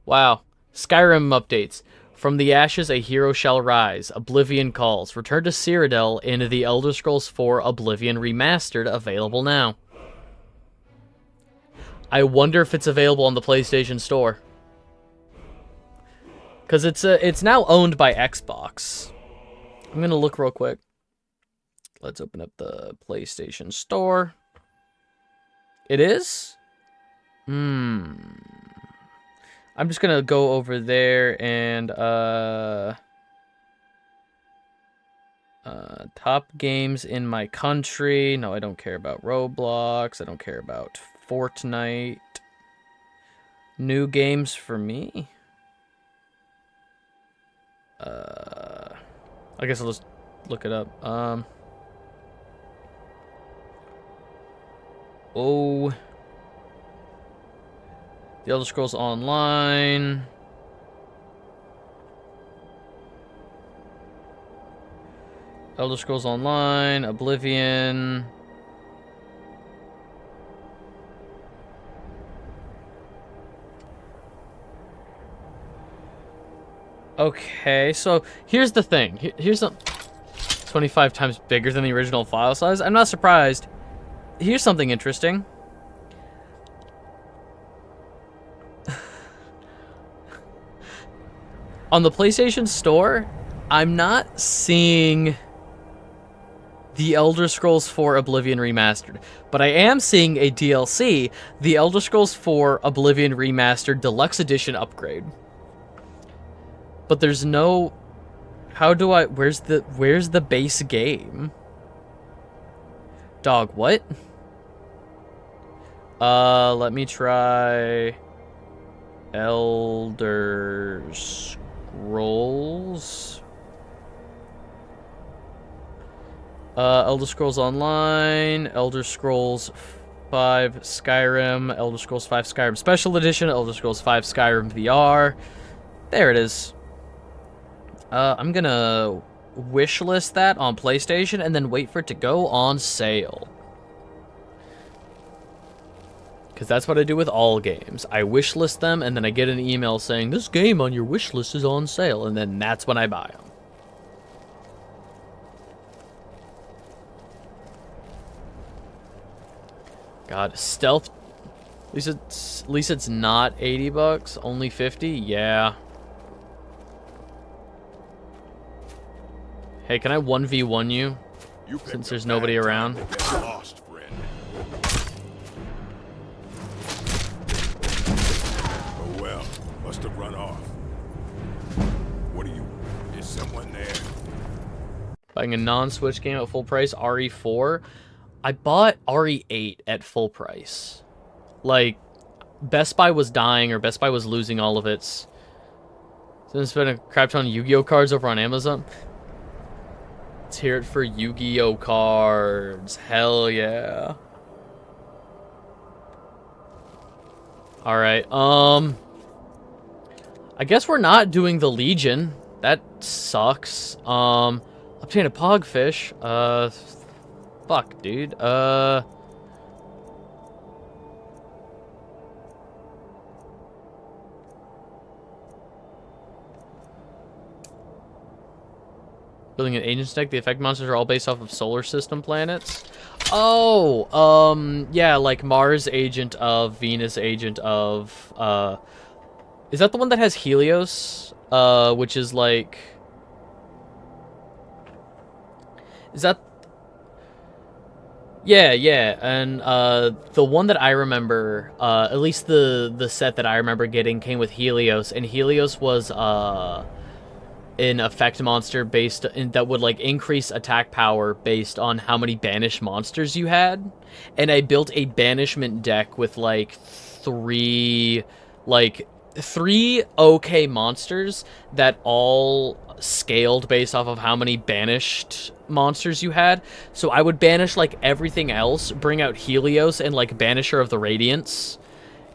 Speaker 1: Wow. Skyrim updates. From the ashes, a hero shall rise. Oblivion calls. Return to Cyrodiil in The Elder Scrolls 4 Oblivion Remastered, available now. I wonder if it's available on the PlayStation Store. Because it's now owned by Xbox. I'm going to look real quick. Let's open up the PlayStation Store. It is? I'm just gonna go over there and top games in my country. No, I don't care about Roblox. I don't care about Fortnite. New games for me. I guess I'll just look it up. Oh. The Elder Scrolls Online. Elder Scrolls Online, Oblivion. Okay, so here's the thing. Here's some 25 times bigger than the original file size. I'm not surprised. Here's something interesting. On the PlayStation Store, I'm not seeing The Elder Scrolls 4 Oblivion Remastered, but I am seeing a DLC, The Elder Scrolls 4 Oblivion Remastered Deluxe Edition upgrade. But there's no... where's the base game? Dog, what? Let me try... Elder Scrolls. Elder Scrolls Online, Elder Scrolls 5 Skyrim, Elder Scrolls 5 Skyrim Special Edition, Elder Scrolls 5 Skyrim VR. There it is. I'm gonna wishlist that on PlayStation and then wait for it to go on sale. Because that's what I do with all games. I wishlist them, and then I get an email saying, this game on your wishlist is on sale, and then that's when I buy them. God, stealth... At least it's not 80 bucks, only 50? Yeah. Hey, can I 1v1 you? Since there's nobody around.
Speaker 5: Lost, friend. Oh well, must have run off. What are you? Is someone there?
Speaker 1: Buying a non-Switch game at full price, RE4. I bought RE8 at full price. Like, Best Buy was dying, or Best Buy was losing all of its... Didn't spend a crap ton of Yu-Gi-Oh cards over on Amazon. Let's hear it for Yu-Gi-Oh cards. Hell yeah. Alright, I guess we're not doing the Legion. That sucks. Obtain a Pogfish. Fuck, dude. Building an agent's deck. The effect monsters are all based off of solar system planets. Oh, yeah, like Mars agent of, Venus agent of, is that the one that has Helios? Which is like, is that, yeah, and, the one that I remember, at least the set that I remember getting came with Helios, and Helios was, an effect monster based that would like increase attack power based on how many banished monsters you had. And I built a banishment deck with like three okay monsters that all scaled based off of how many banished monsters you had. So I would banish like everything else, bring out Helios and like Banisher of the Radiance,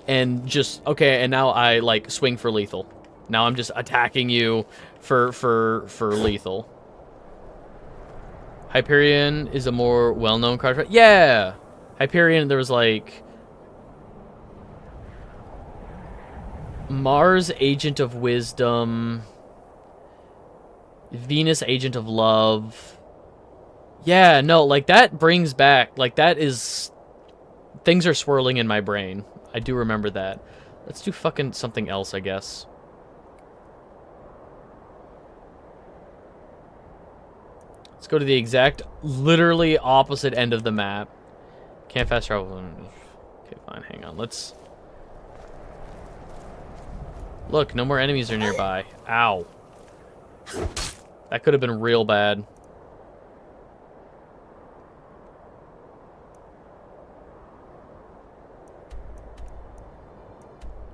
Speaker 1: and just okay, and now I like swing for lethal. Now I'm just attacking you for lethal. Hyperion is a more well-known card. Yeah! Hyperion, there was like... Mars, Agent of Wisdom. Venus, Agent of Love. Yeah, no, like that brings back... Like that is... Things are swirling in my brain. I do remember that. Let's do fucking something else, I guess. Let's go to the exact, literally opposite end of the map. Can't fast travel. Okay, fine, hang on. Let's... Look, no more enemies are nearby. Ow. That could have been real bad.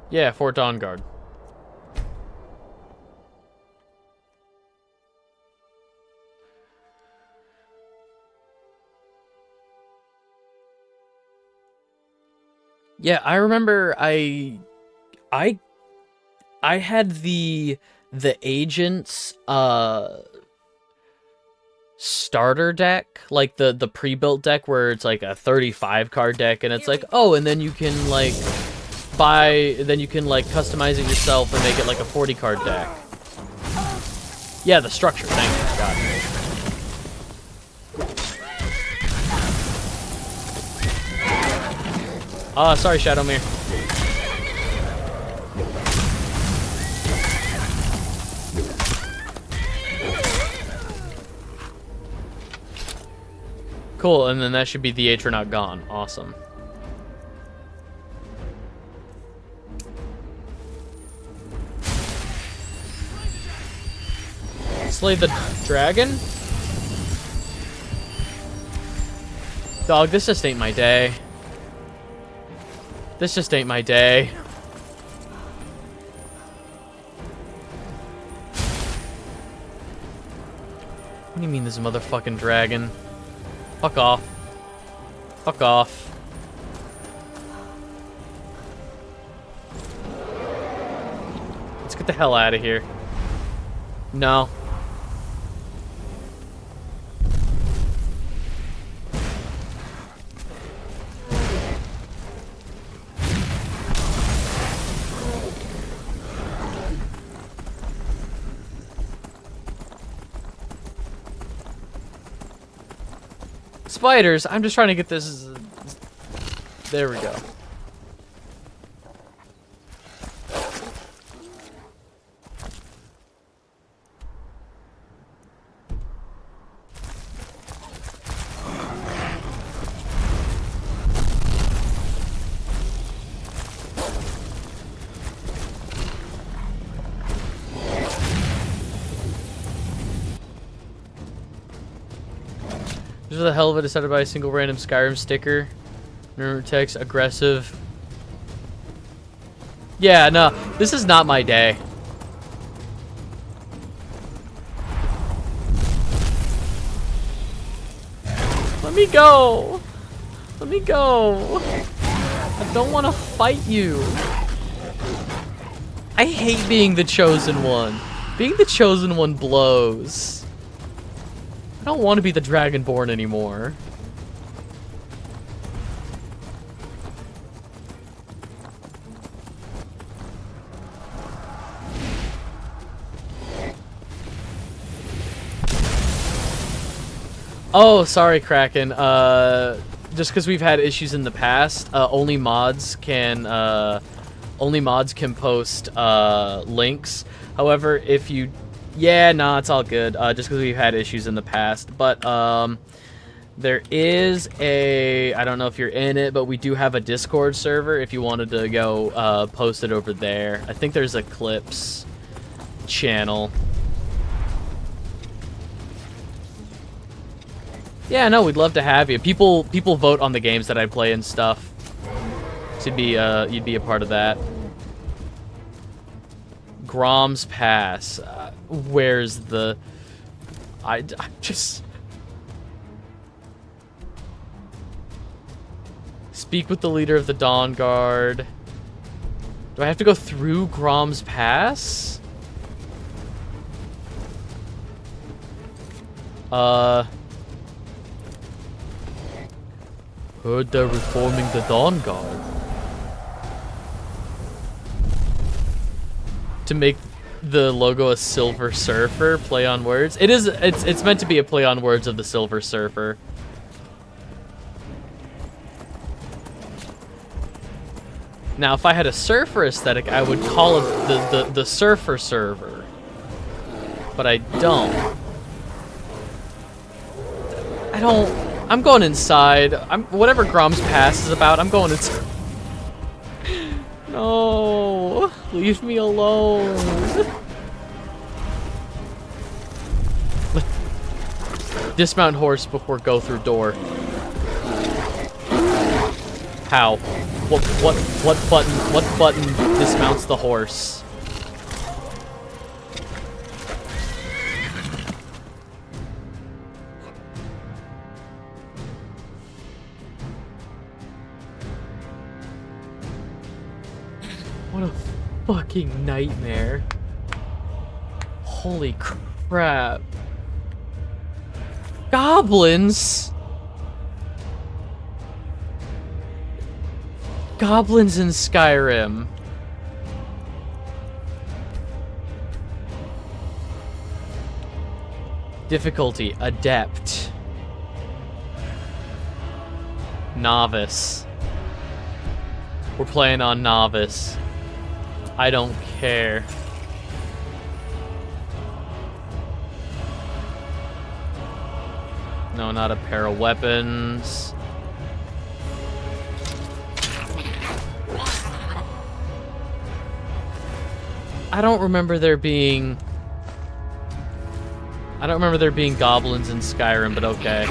Speaker 1: Yeah, Fort Dawnguard. Yeah, I remember I had the agents starter deck, like the pre-built deck where it's like a 35 card deck, and it's like, oh, and then you can like customize it yourself and make it like a 40 card deck. Yeah, the structure, thank you. God. Sorry, Shadowmere. Cool, and then that should be the Atronaut gone. Awesome. Slay the dragon? Dog, this just ain't my day. This just ain't my day. do you mean this motherfucking dragon? Fuck off. Fuck off. Let's get the hell out of here. No. Spiders! I'm just trying to get this... There we go. Just for the hell of it, decided by a single random Skyrim sticker. Remember text, aggressive. Yeah, no, this is not my day. Let me go. Let me go. I don't want to fight you. I hate being the chosen one. Being the chosen one blows. I don't want to be the Dragonborn anymore. Oh, sorry, Kraken. Just because we've had issues in the past, only mods can post links. However, if you yeah, nah, it's all good. Just because we've had issues in the past. But, there is a... I don't know if you're in it, but we do have a Discord server if you wanted to go post it over there. I think there's a Clips channel. Yeah, no, we'd love to have you. People vote on the games that I play and stuff. To be, you'd be a part of that. Grom's Pass. Where's the... I'm just... Speak with the leader of the Dawn Guard. Do I have to go through Grom's Pass? Heard they're reforming the Dawn Guard. To make the logo a Silver Surfer, play on words. It's meant to be a play on words of the Silver Surfer. Now, if I had a surfer aesthetic, I would call it the Surfer Server. But I don't. I'm going inside. Whatever Grom's Pass is about, I'm going inside. No, leave me alone. Dismount horse before go through door. How? What button dismounts the horse? What a fucking nightmare. Holy crap. Goblins? Goblins in Skyrim. Difficulty, Adept. Novice. We're playing on Novice. I don't care. No, not a pair of weapons. I don't remember there being goblins in Skyrim, but okay.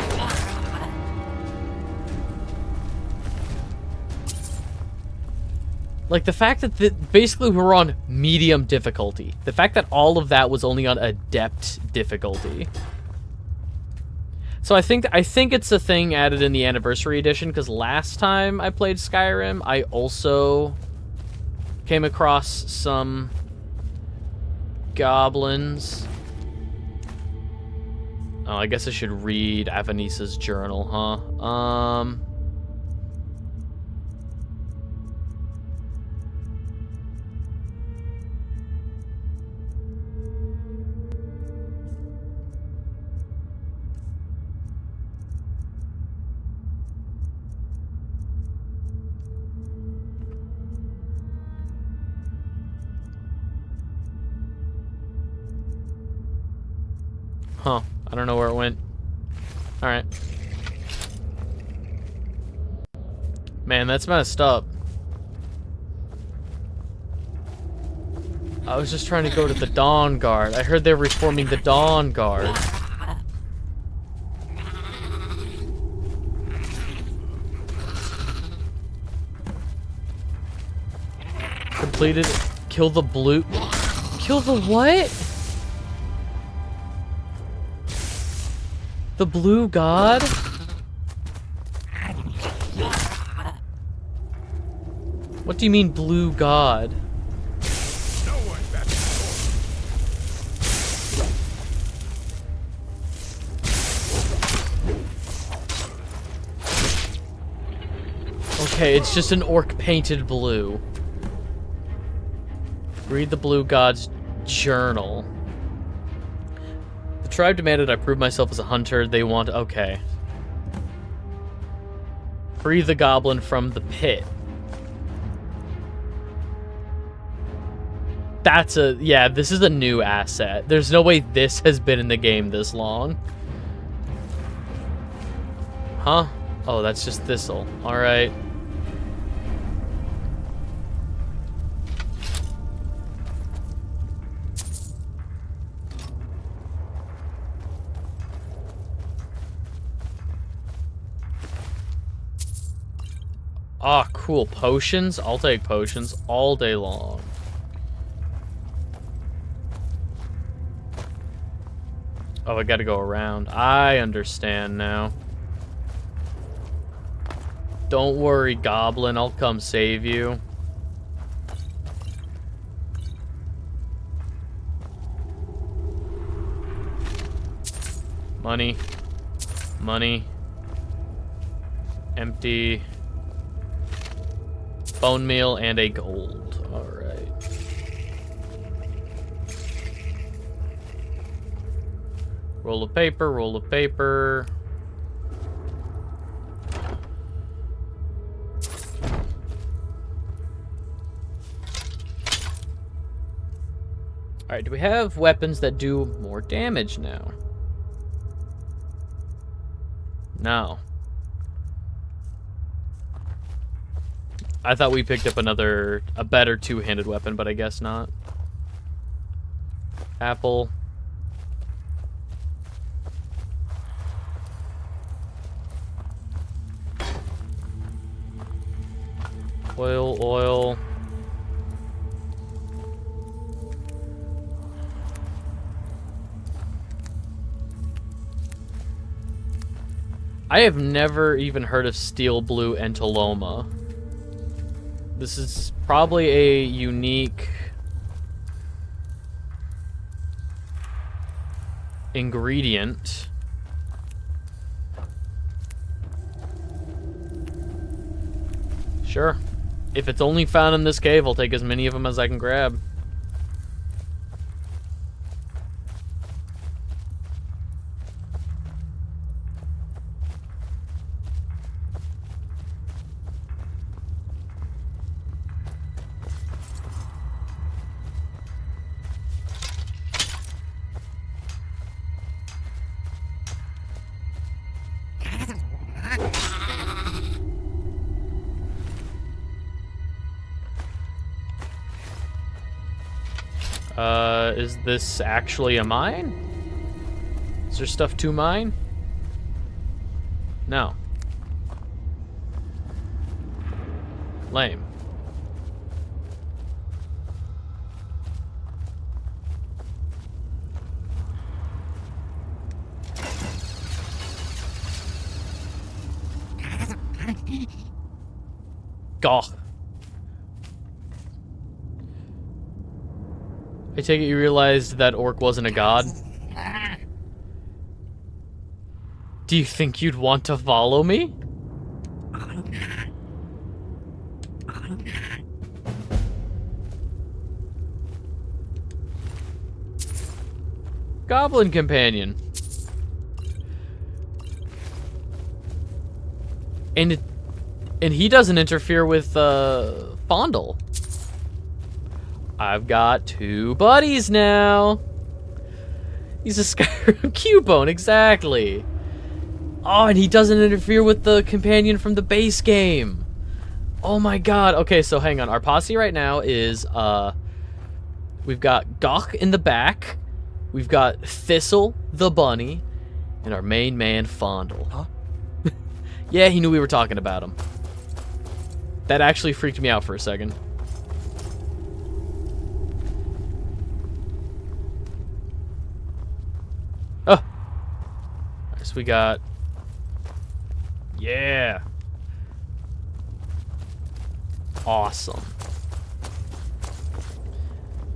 Speaker 1: Like, the fact that basically we're on medium difficulty. The fact that all of that was only on adept difficulty. So I think it's a thing added in the anniversary edition, because last time I played Skyrim, I also came across some goblins. Oh, I guess I should read Avanisa's journal, huh? Huh. I don't know where it went. Alright. Man, that's messed up. I was just trying to go to the Dawn Guard. I heard they're reforming the Dawn Guard. Completed. Kill the blue. Kill the what? The blue god? What do you mean, blue god? Okay, it's just an orc painted blue. Read the blue god's journal. The tribe demanded I prove myself as a hunter. They want... Okay. Free the goblin from the pit. That's a... Yeah, this is a new asset. There's no way this has been in the game this long. Huh? Oh, that's just thistle. Alright. Ah, cool. Potions? I'll take potions all day long. Oh, I gotta go around. I understand now. Don't worry, Goblin. I'll come save you. Money. Money. Empty. Bone meal and a gold. Alright. Roll of paper, roll of paper. Alright, do we have weapons that do more damage now? No. I thought we picked up a better two-handed weapon, but I guess not. Apple. Oil. I have never even heard of steel blue entoloma. This is probably a unique ingredient. Sure. If it's only found in this cave, I'll take as many of them as I can grab. Is this actually a mine? Is there stuff to mine? No. Lame. Gah. I take it you realized that orc wasn't a god? Do you think you'd want to follow me? Goblin companion. And he doesn't interfere with Fondle. I've got 2 buddies now. He's a Skyrim Cubone, exactly. Oh, and he doesn't interfere with the companion from the base game. Oh my god. Okay, so hang on. Our posse right now is, we've got Gawk in the back. We've got Thistle, the bunny, and our main man, Fondle. Huh? Yeah, he knew we were talking about him. That actually freaked me out for a second. Oh. Alright, so we got... Yeah. Awesome.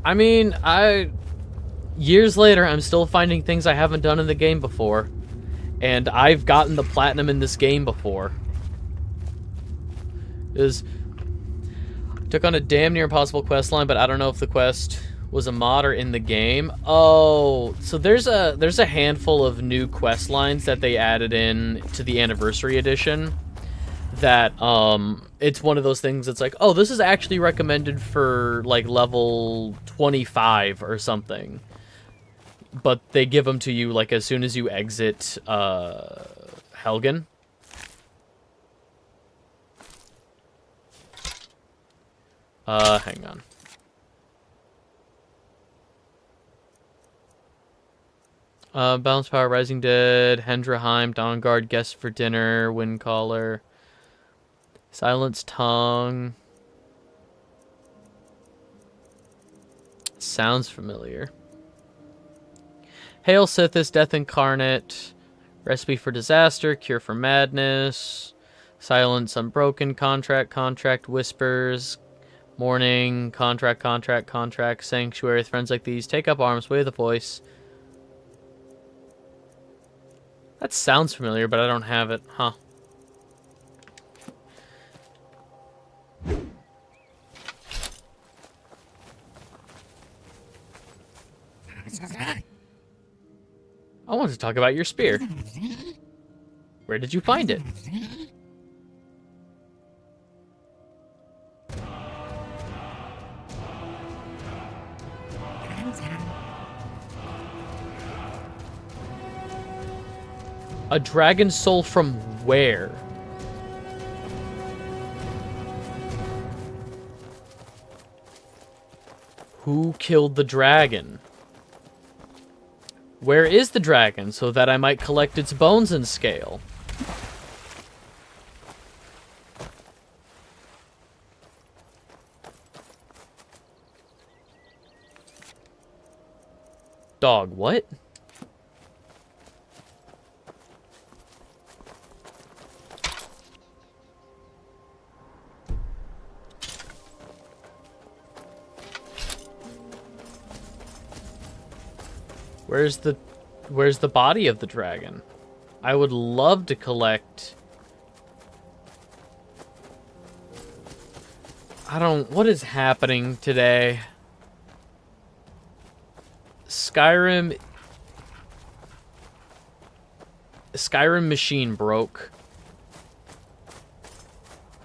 Speaker 1: I mean, years later, I'm still finding things I haven't done in the game before. And I've gotten the platinum in this game before. Took on a damn near impossible quest line, but I don't know if the quest was a mod or in the game. Oh, so there's a handful of new quest lines that they added in to the anniversary edition. That it's one of those things that's like, oh, this is actually recommended for like level 25 or something. But they give them to you like as soon as you exit Helgen. Hang on. Balance Power, Rising Dead, Hendraheim, Dawnguard, Guest for Dinner, Windcaller, Silence Tongue. Sounds familiar. Hail Sithis, Death Incarnate, Recipe for Disaster, Cure for Madness, Silence Unbroken, Contract, Whispers, Morning, Contract, Sanctuary, Friends Like These, Take Up Arms, Way of the Voice. That sounds familiar, but I don't have it, huh? I want to talk about your spear. Where did you find it? A dragon soul from where? Who killed the dragon? Where is the dragon so that I might collect its bones and scale? Dog, what? Where's the body of the dragon? I would love to collect... what is happening today? Skyrim machine broke.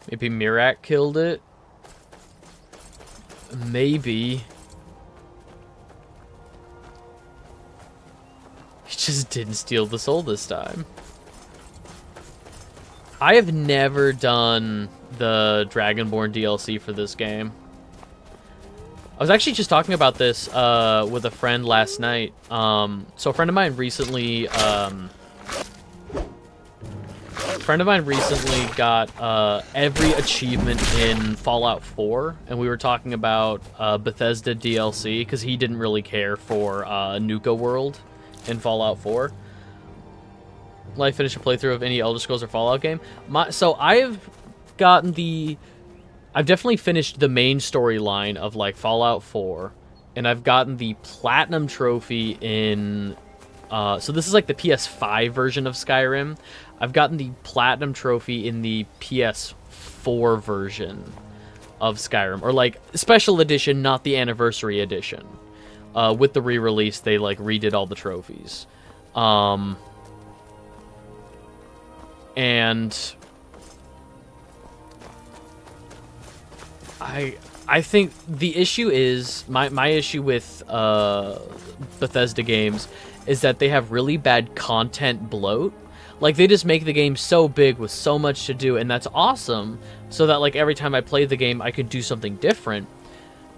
Speaker 1: Maybe Mirak killed it. Maybe. He just didn't steal the soul this time. I have never done the Dragonborn DLC for this game. I was actually just talking about this with a friend last night. So a friend of mine recently got every achievement in Fallout 4, and we were talking about Bethesda DLC because he didn't really care for Nuka World in Fallout 4. Will I finish a playthrough of any Elder Scrolls or Fallout game? So I've definitely finished the main storyline of like Fallout 4, and I've gotten the Platinum Trophy in... so this is like the PS5 version of Skyrim. I've gotten the Platinum Trophy in the PS4 version of Skyrim, or like Special Edition, not the Anniversary Edition. With the re-release, they like redid all the trophies. And I think the issue is my issue with Bethesda games is that they have really bad content bloat. Like, they just make the game so big with so much to do, and that's awesome, so that like every time I play the game I could do something different.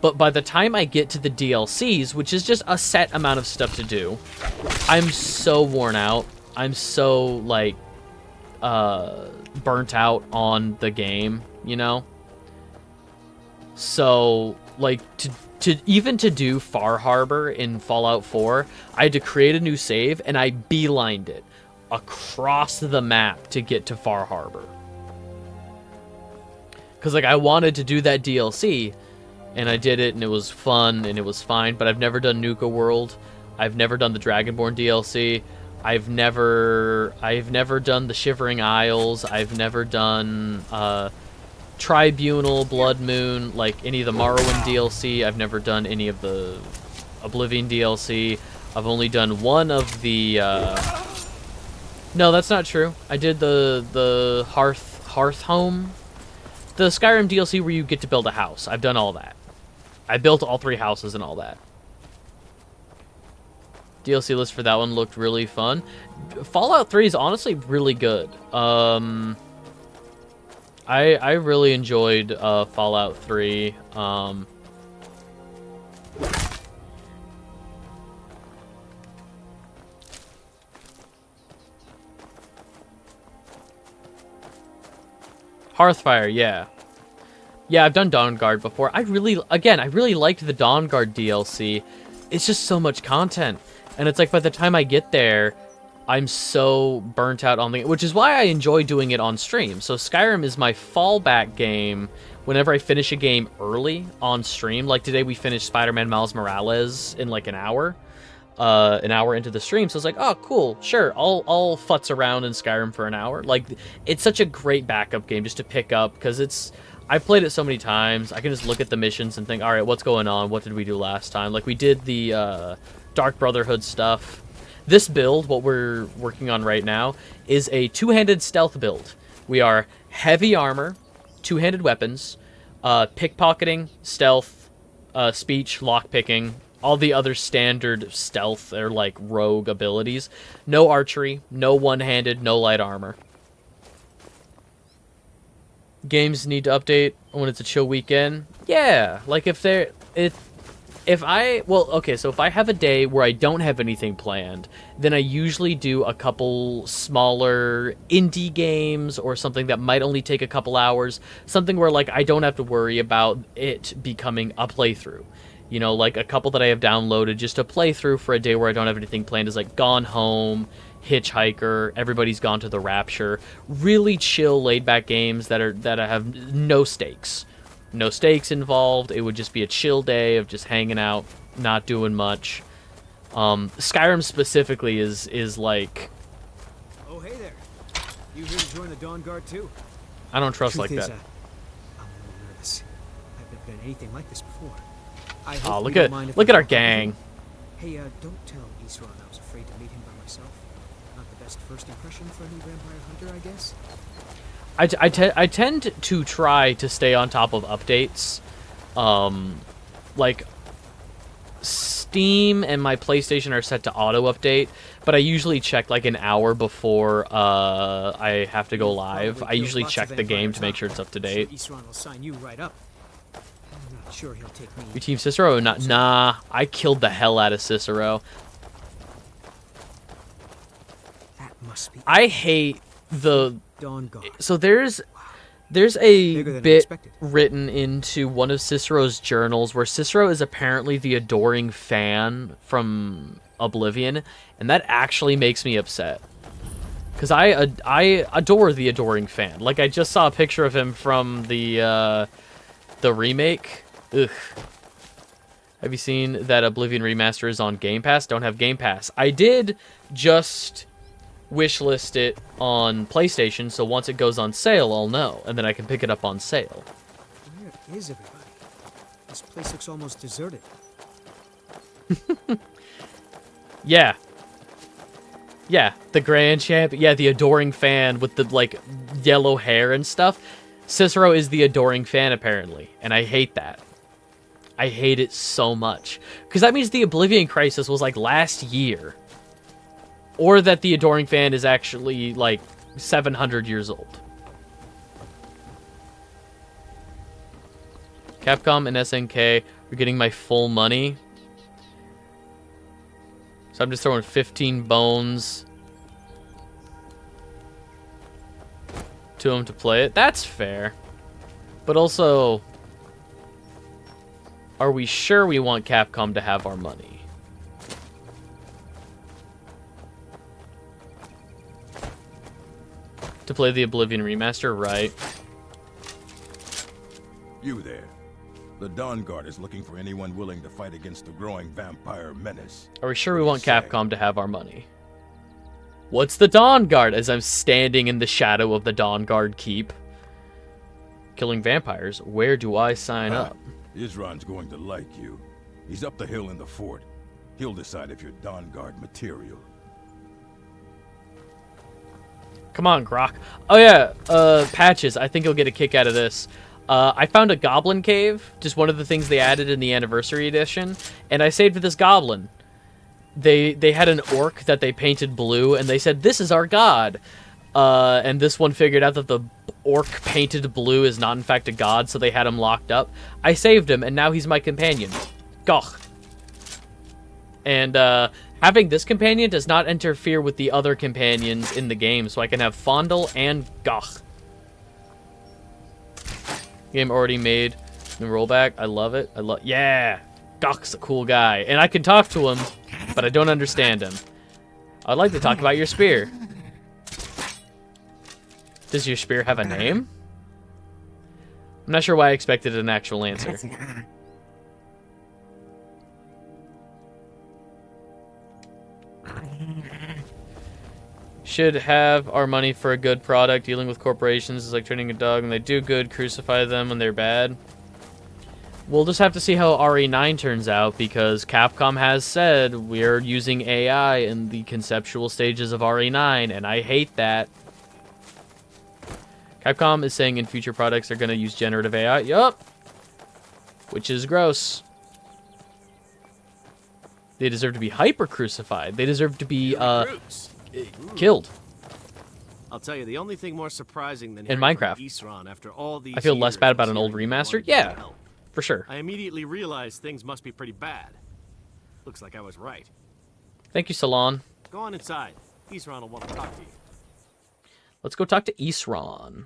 Speaker 1: But by the time I get to the DLCs, which is just a set amount of stuff to do, I'm so worn out. I'm so like burnt out on the game, you know? So, like, to do Far Harbor in Fallout 4, I had to create a new save, and I beelined it across the map to get to Far Harbor. Because, like, I wanted to do that DLC, and I did it, and it was fun, and it was fine, but I've never done Nuka World. I've never done the Dragonborn DLC. I've never done the Shivering Isles. I've never done, Tribunal, Blood Moon, like any of the Morrowind DLC. I've never done any of the Oblivion DLC. I've only done one of the, no, that's not true. I did the Hearth Home. The Skyrim DLC where you get to build a house. I've done all that. I built all 3 houses and all that. DLC list for that one looked really fun. Fallout 3 is honestly really good. I really enjoyed Fallout 3. Hearthfire, yeah. Yeah, I've done Dawnguard before. I really liked the Dawnguard DLC. It's just so much content. And it's like by the time I get there, I'm so burnt out on the... Which is why I enjoy doing it on stream. So Skyrim is my fallback game whenever I finish a game early on stream. Like today we finished Spider-Man Miles Morales in like an hour into the stream. So it's like, oh, cool, sure, I'll futz around in Skyrim for an hour. Like, it's such a great backup game just to pick up, because it's... I've played it so many times, I can just look at the missions and think, all right, what's going on? What did we do last time? Like, we did the Dark Brotherhood stuff. This build, what we're working on right now, is a two-handed stealth build. We are heavy armor, two-handed weapons, pickpocketing, stealth, speech, lockpicking, all the other standard stealth or, like, rogue abilities. No archery, no one-handed, no light armor. Games need to update when it's a chill weekend. Yeah, like if I have a day where I don't have anything planned, then I usually do a couple smaller indie games or something that might only take a couple hours. Something where, like, I don't have to worry about it becoming a playthrough. You know, like a couple that I have downloaded just a playthrough for a day where I don't have anything planned is like Gone Home, Hitchhiker, Everybody's Gone to the Rapture. Really chill, laid-back games that have no stakes. No stakes involved. It would just be a chill day of just hanging out, not doing much. Skyrim specifically is like...
Speaker 11: Oh, hey there. You here to join the Dawn Guard too?
Speaker 1: I don't trust like that.
Speaker 11: I'm a little nervous. I've never done anything like this before.
Speaker 1: Oh, look at our gang.
Speaker 11: Hey, don't tell Isran I was afraid to meet him by myself. Not the best first impression for a new vampire hunter, I guess.
Speaker 1: I tend to try to stay on top of updates. Like, Steam and my PlayStation are set to auto-update, but I usually check like an hour before I have to go live. I usually check the game to make sure it's up to date.
Speaker 11: Isran will sign you right up. I'm not sure he'll take me.
Speaker 1: Your team Cicero? Nah, I killed the hell out of Cicero.
Speaker 11: That must be.
Speaker 1: I hate the...
Speaker 11: Dawn Guard.
Speaker 1: So there's a bit written into one of Cicero's journals where Cicero is apparently the adoring fan from Oblivion, and that actually makes me upset. Because I adore the Adoring Fan. Like, I just saw a picture of him from the remake. Ugh. Have you seen that Oblivion Remaster is on Game Pass? Don't have Game Pass. I did just wishlist it on PlayStation, so once it goes on sale, I'll know, and then I can pick it up on sale.
Speaker 11: Where is everybody? This place looks almost deserted.
Speaker 1: Yeah. Yeah, the Grand Champ. Yeah, the Adoring Fan with the, like, yellow hair and stuff. Cicero is the Adoring Fan, apparently, and I hate that. I hate it so much. Because that means the Oblivion Crisis was, like, last year. Or that the Adoring Fan is actually, like, 700 years old. Capcom and SNK are getting my full money. So I'm just throwing 15 bones to them to play it. That's fair. But also, are we sure we want Capcom to have our money? To play the Oblivion Remaster, right?
Speaker 5: You there. The Dawn Guard is looking for anyone willing to fight against the growing vampire menace.
Speaker 1: Are we sure we want Capcom to have our money? What's the Dawn Guard? As I'm standing in the shadow of the Dawn Guard keep. Killing vampires. Where do I sign up?
Speaker 5: Isran's going to like you. He's up the hill in the fort. He'll decide if you're Dawn Guard material.
Speaker 1: Come on, Grok. Oh yeah, Patches. I think you'll get a kick out of this. I found a goblin cave, just one of the things they added in the anniversary edition, and I saved this goblin. They had an orc that they painted blue, and they said, "This is our god." And this one figured out that the orc painted blue is not in fact a god, so they had him locked up. I saved him, and now he's my companion. Goch. And having this companion does not interfere with the other companions in the game, so I can have Fondle and Goch. Game already made. New rollback. I love it. Yeah! Goch's a cool guy. And I can talk to him, but I don't understand him. I'd like to talk about your spear. Does your spear have a name? I'm not sure why I expected an actual answer. Should have our money for a good product. Dealing with corporations is like training a dog. When they do good, crucify them when they're bad. We'll just have to see how RE9 turns out, because Capcom has said we're using AI in the conceptual stages of RE9, and I hate that. Capcom is saying in future products they're going to use generative AI. Yup. Which is gross. They deserve to be hyper-crucified. They deserve to be, killed.
Speaker 6: I'll tell you, the only thing more surprising than
Speaker 1: in Minecraft.
Speaker 6: Isran after all these
Speaker 1: I feel less bad about an old remaster. Yeah, for sure.
Speaker 6: I immediately realized things must be pretty bad. Looks like I was right.
Speaker 1: Thank you, Salon.
Speaker 6: Go on inside. Isran will want to talk to you.
Speaker 1: Let's go talk to Isran.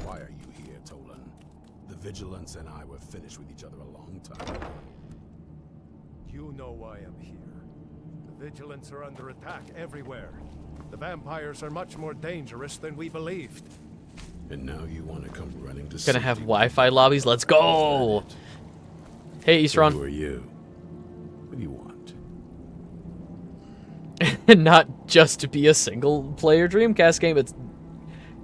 Speaker 12: Why are you here, Tolan? The Vigilance and I were finished with each other a long time ago.
Speaker 13: You know why I'm here. The Vigilants are under attack everywhere. The vampires are much more dangerous than we believed.
Speaker 12: And now you want to come running to
Speaker 1: Gonna have Wi-Fi lobbies? Let's go! Hey, Isran.
Speaker 12: Who are you? What do you want?
Speaker 1: Not just to be a single-player Dreamcast game, it's...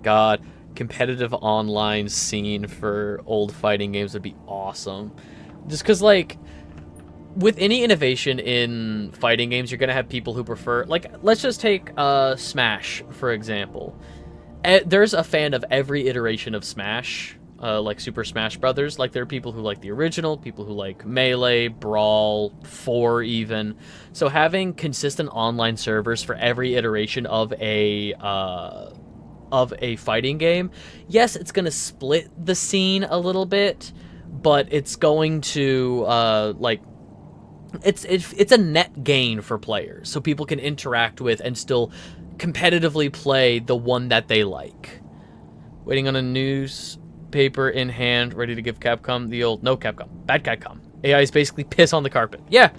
Speaker 1: God, competitive online scene for old fighting games would be awesome. Just because, like... with any innovation in fighting games, you're going to have people who prefer... like, let's just take Smash, for example. There's a fan of every iteration of Smash, like Super Smash Brothers. Like, there are people who like the original, people who like Melee, Brawl, 4 even. So having consistent online servers for every iteration of a fighting game, yes, it's going to split the scene a little bit, but it's going to, like... It's a net gain for players, so people can interact with and still competitively play the one that they like. Waiting on a newspaper in hand, ready to give Capcom the old... No, Capcom. Bad Capcom. AI is basically piss on the carpet. Yeah,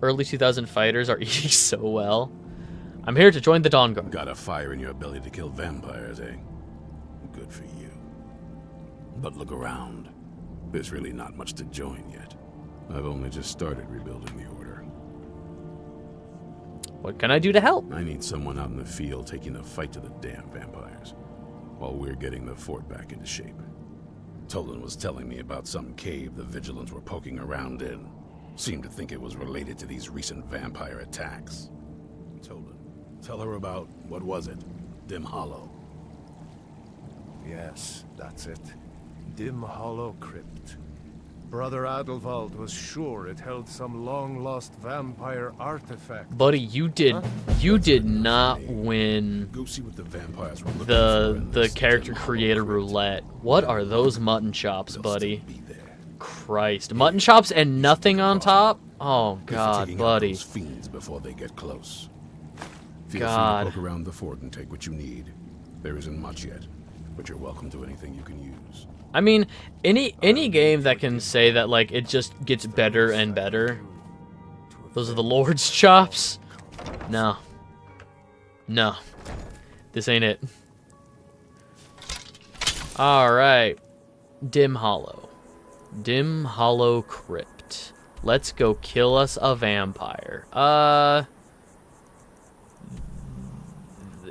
Speaker 1: Early 2000 fighters are eating so well. I'm here to join the Dawn Guard.
Speaker 12: Got a fire in your belly to kill vampires, eh? Good for you. But look around. There's really not much to join yet. I've only just started rebuilding the Order.
Speaker 1: What can I do to help?
Speaker 12: I need someone out in the field taking the fight to the damn vampires, while we're getting the fort back into shape. Tolan was telling me about some cave the Vigilants were poking around in. Seemed to think it was related to these recent vampire attacks. Tolan, tell her about, what was it? Dim Hollow.
Speaker 13: Yes, that's it. Dim Hollow Crypt. Brother Adelwald was sure it held some long-lost vampire artifact.
Speaker 1: Buddy, you did not win
Speaker 12: Go see what the vampires were looking for in
Speaker 1: the
Speaker 12: this
Speaker 1: character
Speaker 12: Dim Hollow
Speaker 1: creator
Speaker 12: Crypt.
Speaker 1: roulette. What are those mutton chops,
Speaker 12: They'll
Speaker 1: buddy?
Speaker 12: still be there.
Speaker 1: Christ. Mutton chops and nothing on top? Oh,
Speaker 12: Good for
Speaker 1: God,
Speaker 12: taking out
Speaker 1: buddy.
Speaker 12: those fiends before they get close. Feel
Speaker 1: God.
Speaker 12: free to poke around the fort and take what you need. There isn't much yet, but you're welcome to anything you can use.
Speaker 1: I mean, any game that can say that, like, it just gets better and better. Those are the Lord's chops? No. No. This ain't it. Alright. Dim Hollow. Dim Hollow Crypt. Let's go kill us a vampire.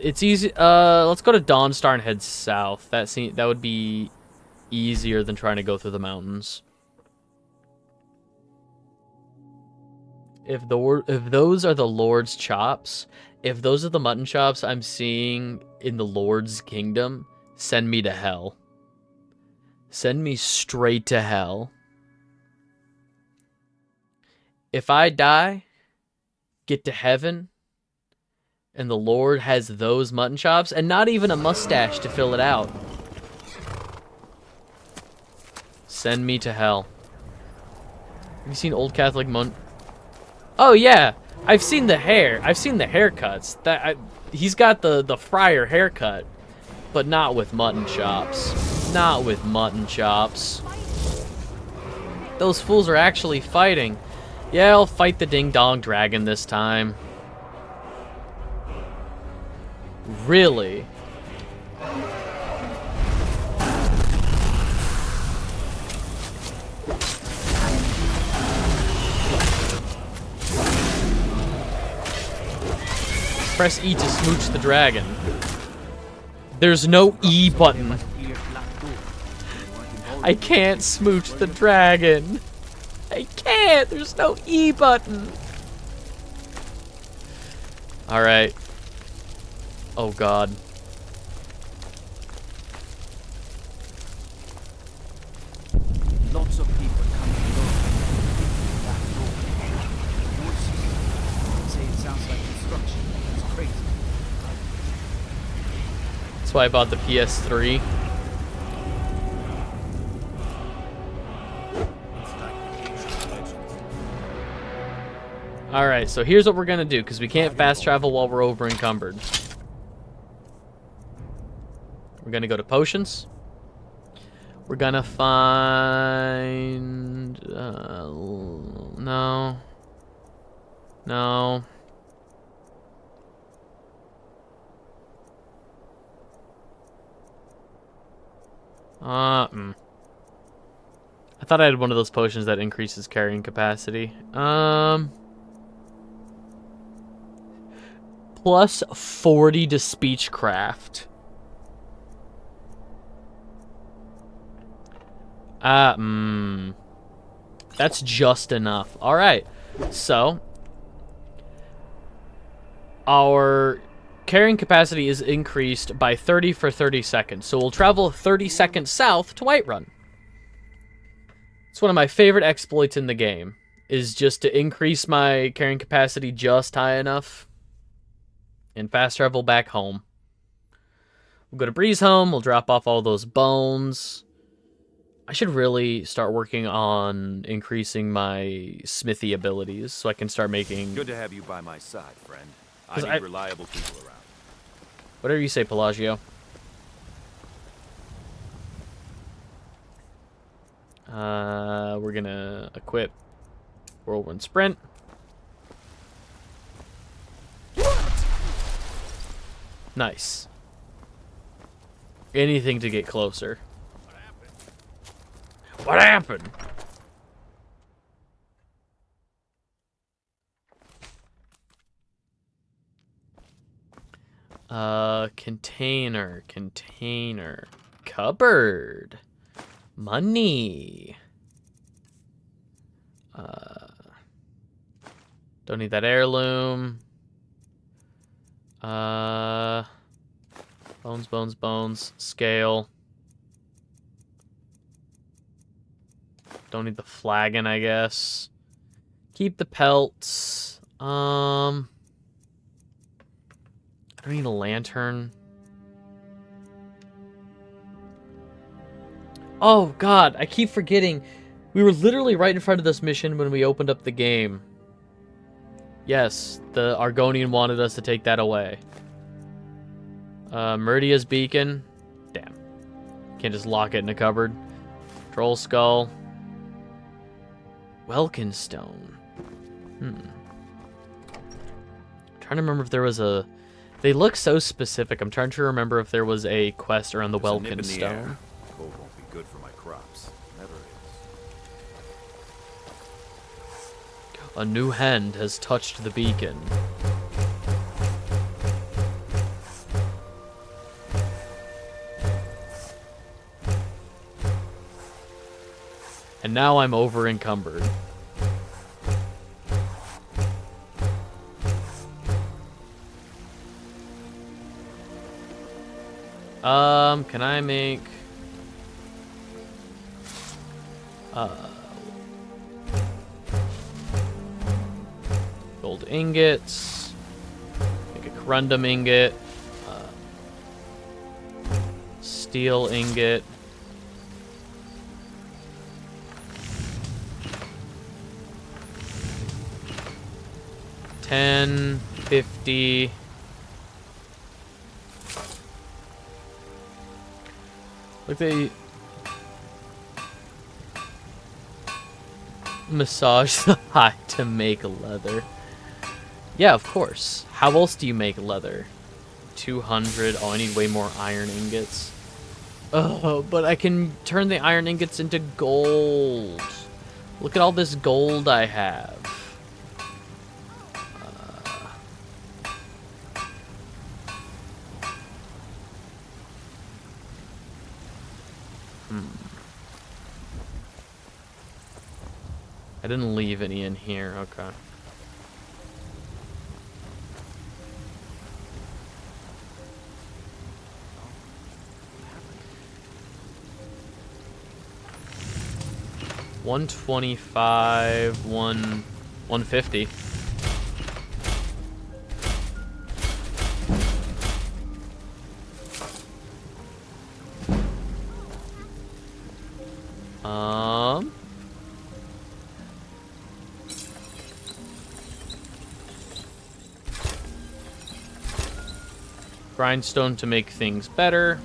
Speaker 1: It's easy. Let's go to Dawnstar and head south. That would be easier than trying to go through the mountains. If those are the Lord's chops, if those are the mutton chops I'm seeing in the Lord's kingdom, send me to hell. Send me straight to hell. If I die, get to heaven, and the Lord has those mutton chops, and not even a mustache to fill it out, send me to hell. Have you seen Old Catholic Monk? Oh yeah, I've seen the hair. I've seen the haircuts. He's got the friar haircut, but not with mutton chops. Not with mutton chops. Those fools are actually fighting. Yeah, I'll fight the ding-dong dragon this time. Really? Press E to smooch the dragon. There's no E button. I can't smooch the dragon. I can't. There's no E button. All right. Oh God.
Speaker 3: Lots of people coming along that door. Voices. Say it sounds like construction. It's crazy.
Speaker 1: That's why I bought the PS3. Alright, so here's what we're gonna do, because we can't fast travel while we're over encumbered. We're gonna go to potions. We're gonna find... no. No. I thought I had one of those potions that increases carrying capacity. Plus 40 to speechcraft. That's just enough. Alright. So, our carrying capacity is increased by 30 for 30 seconds. So we'll travel 30 seconds south to Whiterun. It's one of my favorite exploits in the game, is just to increase my carrying capacity just high enough and fast travel back home. We'll go to Breeze Home, we'll drop off all those bones. I should really start working on increasing my smithy abilities so I can start making...
Speaker 2: Good to have you by my side, friend. I
Speaker 1: 'Cause
Speaker 2: need reliable people around.
Speaker 1: Whatever you say, Pelagio. We're gonna equip Whirlwind Sprint. Nice. Anything to get closer. What happened? Container. Cupboard. Money. Don't need that heirloom. Bones. Scale. Don't need the flagon, I guess. Keep the pelts. I don't need a lantern. Oh, God, I keep forgetting. We were literally right in front of this mission when we opened up the game. Yes, the Argonian wanted us to take that away. Meridia's beacon. Damn. Can't just lock it in a cupboard. Troll skull. Welkin stone. Trying to remember if there was a... They look so specific. I'm trying to remember if there was a quest around the Welkin stone.
Speaker 2: Cold won't be good for my crops. Never is.
Speaker 1: A new hand has touched the beacon. And now I'm over encumbered. Can I make gold ingots, make a corundum ingot, steel ingot, $10, $50. Like they massage the hide to make leather. Yeah, of course. How else do you make leather? 200. Oh, I need way more iron ingots. Oh, but I can turn the iron ingots into gold. Look at all this gold I have. I didn't leave any in here. Okay. $125, $150. Grindstone to make things better.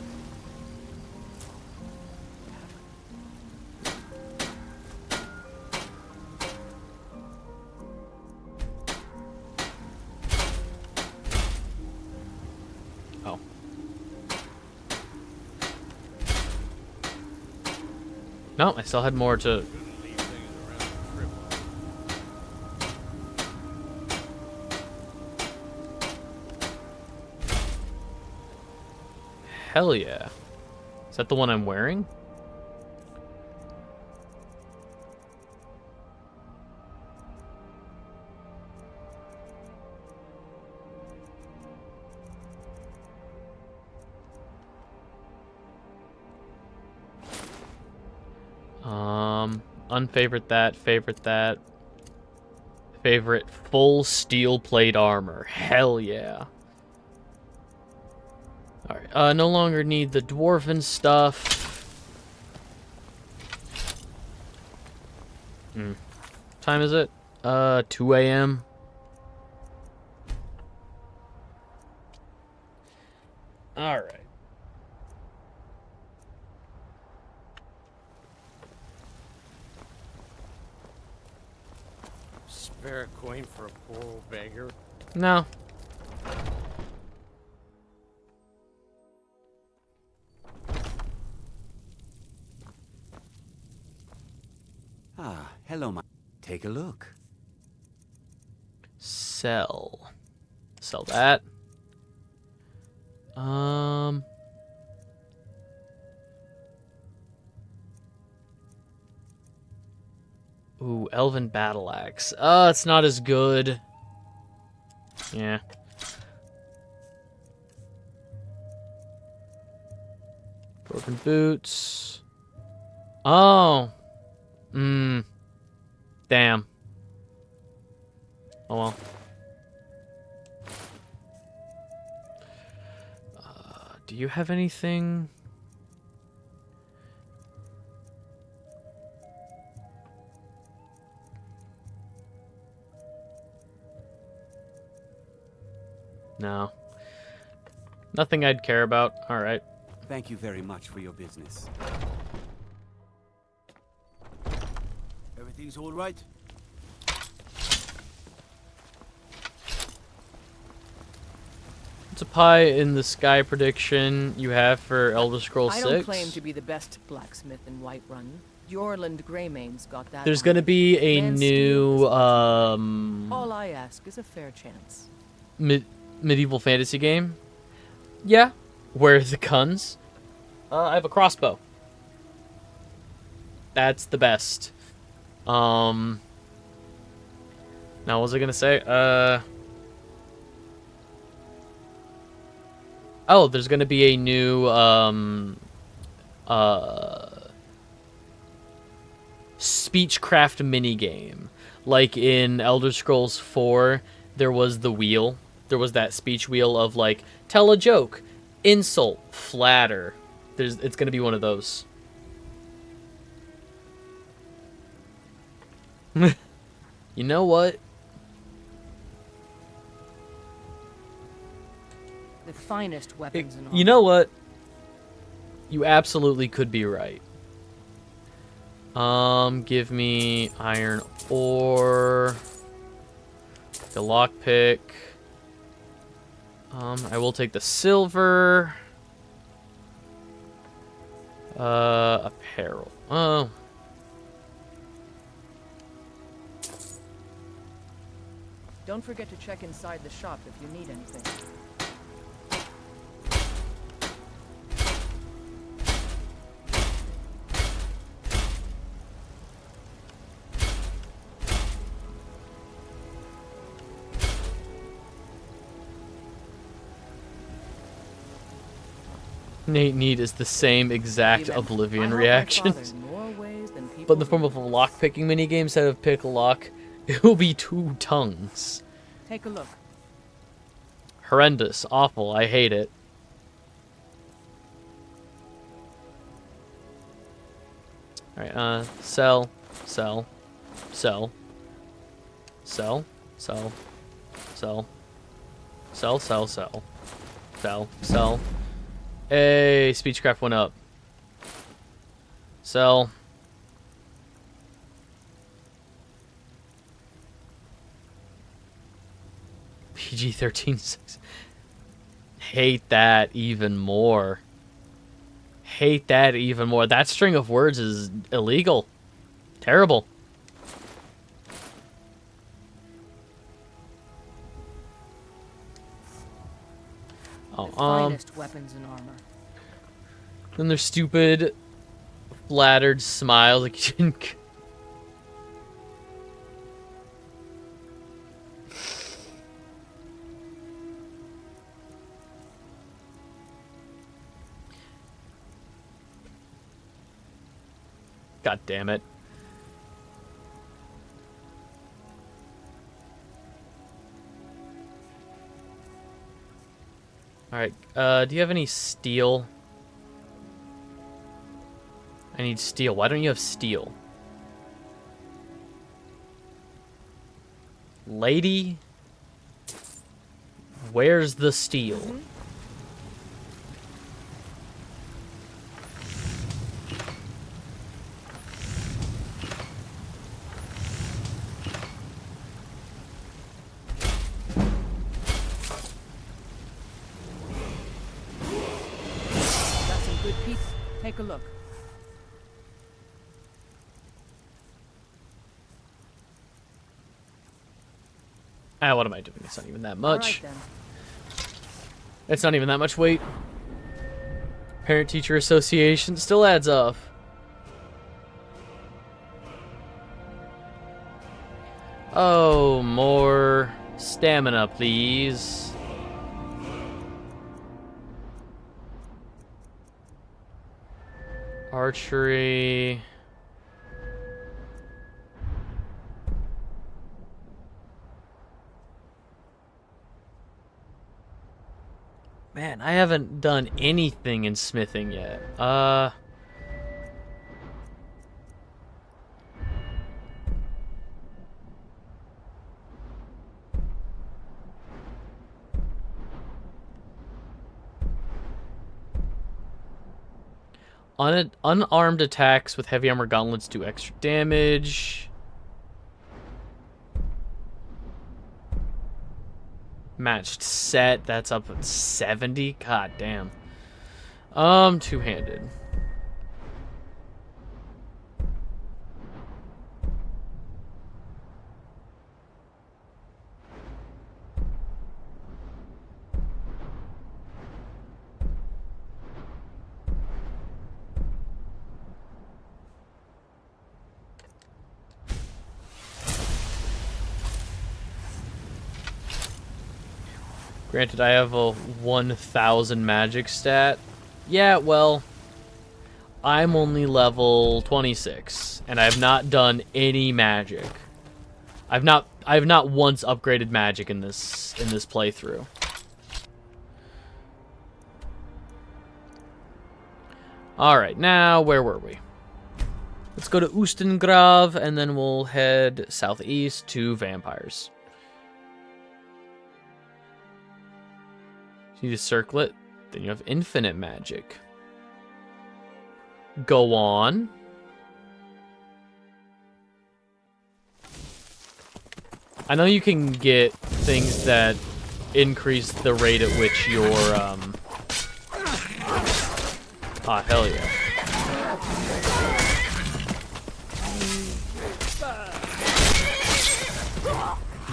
Speaker 1: Oh. No, I still had more to... Hell yeah. Is that the one I'm wearing? Unfavorite that, favorite that. Favorite full steel plate armor. Hell yeah. Alright, no longer need the dwarven stuff. Time is it? 2 a.m. Alright.
Speaker 6: Spare a coin for a poor old beggar?
Speaker 1: No.
Speaker 14: Take a look.
Speaker 1: Sell. Sell that. Ooh, Elven Battle Axe. It's not as good. Yeah. Broken boots. Oh. Damn. Oh well. Do you have anything? No. Nothing I'd care about. All right.
Speaker 14: Thank you very much for your business.
Speaker 3: Everything's all right?
Speaker 1: What's a pie in the sky prediction you have for Elder Scrolls 6?
Speaker 7: I don't claim to be the best blacksmith in Whiterun. Jorland Greymane's got that.
Speaker 1: There's gonna be a
Speaker 7: Man's
Speaker 1: new
Speaker 7: all I ask is a fair chance.
Speaker 1: medieval fantasy game. Yeah, where are the guns? I have a crossbow. That's the best. Now what was I gonna say? Oh, there's gonna be a new speechcraft minigame. Like in Elder Scrolls 4, there was the wheel. There was that speech wheel of like, tell a joke, insult, flatter. It's gonna be one of those. You know what?
Speaker 7: The finest weapons and all.
Speaker 1: You know what? You absolutely could be right. Give me iron ore. The lockpick. I will take the silver. Apparel. Oh.
Speaker 7: Don't forget to check inside the shop if you need anything.
Speaker 1: Nate Need is the same exact Oblivion reaction. But in the form of a lock-picking minigame, instead of pick a lock, it will be 2 tongues.
Speaker 7: Take a look.
Speaker 1: Horrendous. Awful. I hate it. Alright, sell. Sell. Sell. Sell. Sell. Sell. Sell, sell, sell. Sell. Sell. Hey, Speechcraft went up. Sell. PG-13. Hate that even more. Hate that even more. That string of words is illegal. Terrible.
Speaker 7: The finest weapons and armor.
Speaker 1: Then their stupid, flattered smiles. Like you didn't. God damn it. Alright, do you have any steel? I need steel. Why don't you have steel? Lady? Where's the steel?
Speaker 7: Take a look.
Speaker 1: Ah, what am I doing? It's not even that
Speaker 7: All
Speaker 1: much.
Speaker 7: right, then.
Speaker 1: It's not even that much weight. Parent-teacher association still adds up. Oh, more stamina, please. Archery. Man, I haven't done anything in smithing yet. Unarmed attacks with heavy armor gauntlets do extra damage. Matched set, that's up at 70. God damn. Two-handed. Granted, I have a 1,000 magic stat. Yeah, well, I'm only level 26, and I have not done any magic. I've not once upgraded magic in this playthrough. All right, now where were we? Let's go to Oostengrav, and then we'll head southeast to vampires. You just circle it, then you have infinite magic. Go on. I know you can get things that increase the rate at which your, ah, hell yeah.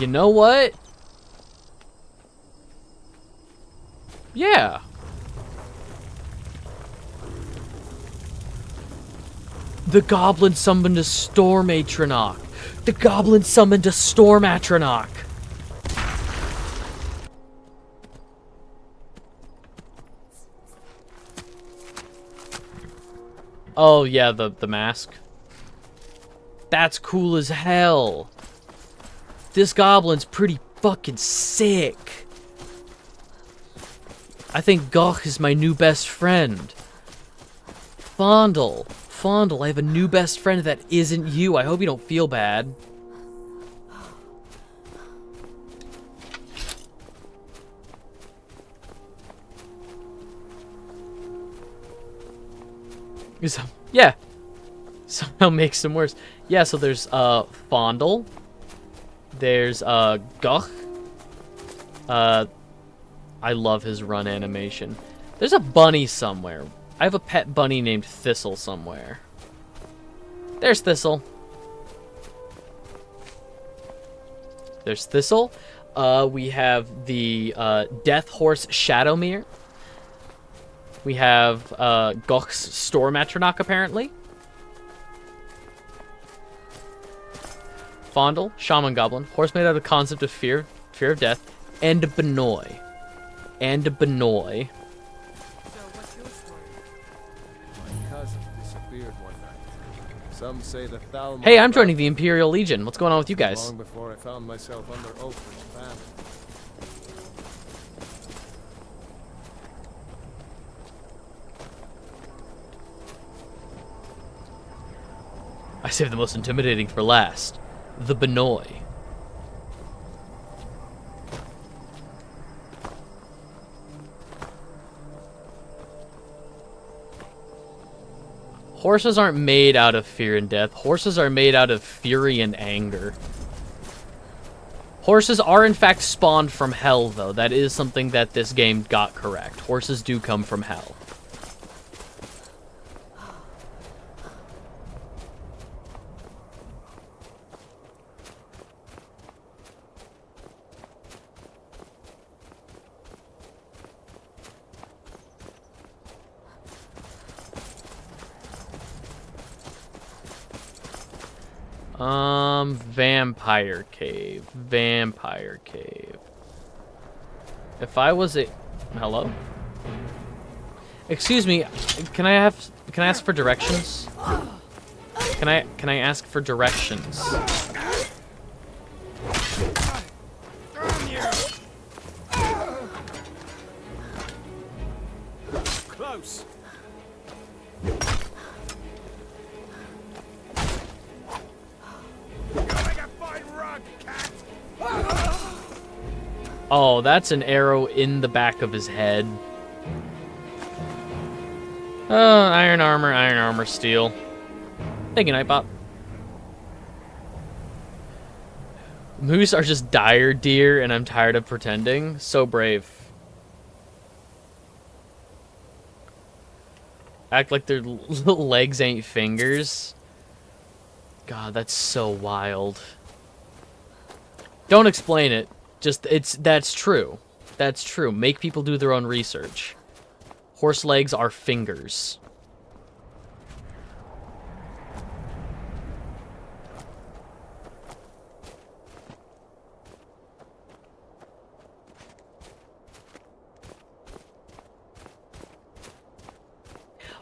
Speaker 1: You know what? Yeah. The goblin summoned a storm Atronach. The goblin summoned a storm Atronach. Oh yeah, the mask. That's cool as hell. This goblin's pretty fucking sick. I think Goch is my new best friend. Fondle. Fondle, I have a new best friend that isn't you. I hope you don't feel bad. Yeah. Somehow makes them worse. Yeah, so there's Fondle. There's Goch. I love his run animation. There's a bunny somewhere. I have a pet bunny named Thistle somewhere. There's Thistle. There's Thistle. We have the Death Horse Shadowmere. We have Goch's Storm Atronach, apparently. Fondle, Shaman Goblin. Horse made out of concept of fear of death. And Benoy. And Benoy.
Speaker 13: My cousin disappeared one night. Some say the Thalmor.
Speaker 1: Hey, I'm joining the Imperial Legion. What's going on with you guys?
Speaker 13: Long before I found myself under oath for famine.
Speaker 1: I saved the most intimidating for last. The Benoy. Horses aren't made out of fear and death. Horses are made out of fury and anger. Horses are, in fact, spawned from hell, though. That is something that this game got correct. Horses do come from hell. Vampire cave. Vampire cave. If I was a... Hello? Excuse me, can I ask for directions? Can I ask for directions?
Speaker 6: Close.
Speaker 1: Oh, that's an arrow in the back of his head. Oh, iron armor, steel. Thank you, Nightbot. Moose are just dire deer, and I'm tired of pretending. So brave. Act like their little legs ain't fingers. God, that's so wild. Don't explain it. Just, that's true. That's true. Make people do their own research. Horse legs are fingers.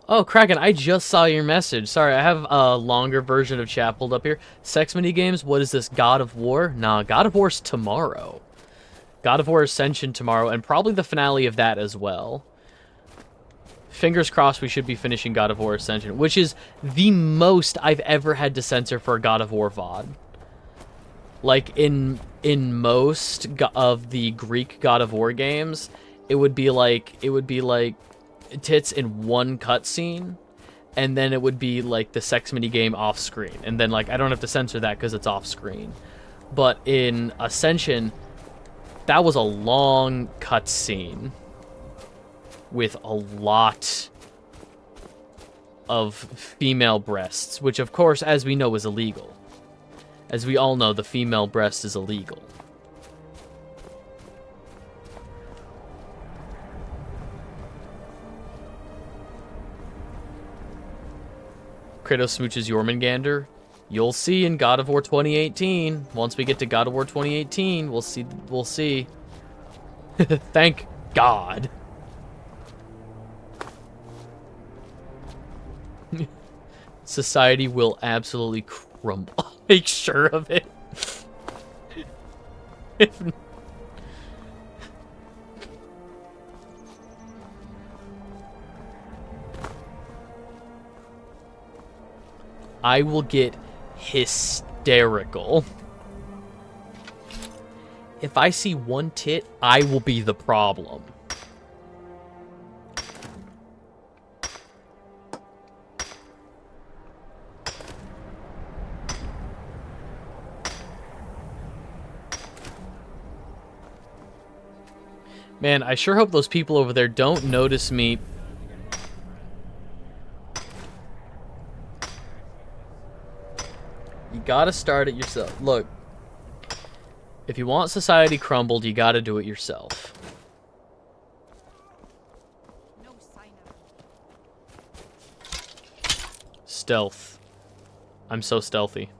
Speaker 1: Oh, Kraken, I just saw your message. Sorry, I have a longer version of chat pulled up here. Sex minigames, what is this, God of War? Nah, God of War's tomorrow. God of War Ascension tomorrow, and probably the finale of that as well. Fingers crossed we should be finishing God of War Ascension, which is the most I've ever had to censor for a God of War VOD. Like, in most of the Greek God of War games, it would be like tits in one cutscene, and then it would be like the sex mini game off screen, and then like I don't have to censor that because it's off screen. But in Ascension, that was a long cutscene with a lot of female breasts, which of course, as we know, is illegal. As we all know, the female breast is illegal. Kratos smooches Jormungandr. You'll see in God of War 2018. Once we get to God of War 2018, we'll see. We'll see. Thank God. Society will absolutely crumble. Make sure of it. I will get hysterical. If I see one tit, I will be the problem. Man, I sure hope those people over there don't notice me. You gotta start it yourself. Look, if you want society crumbled, you gotta do it yourself. Stealth. I'm so stealthy.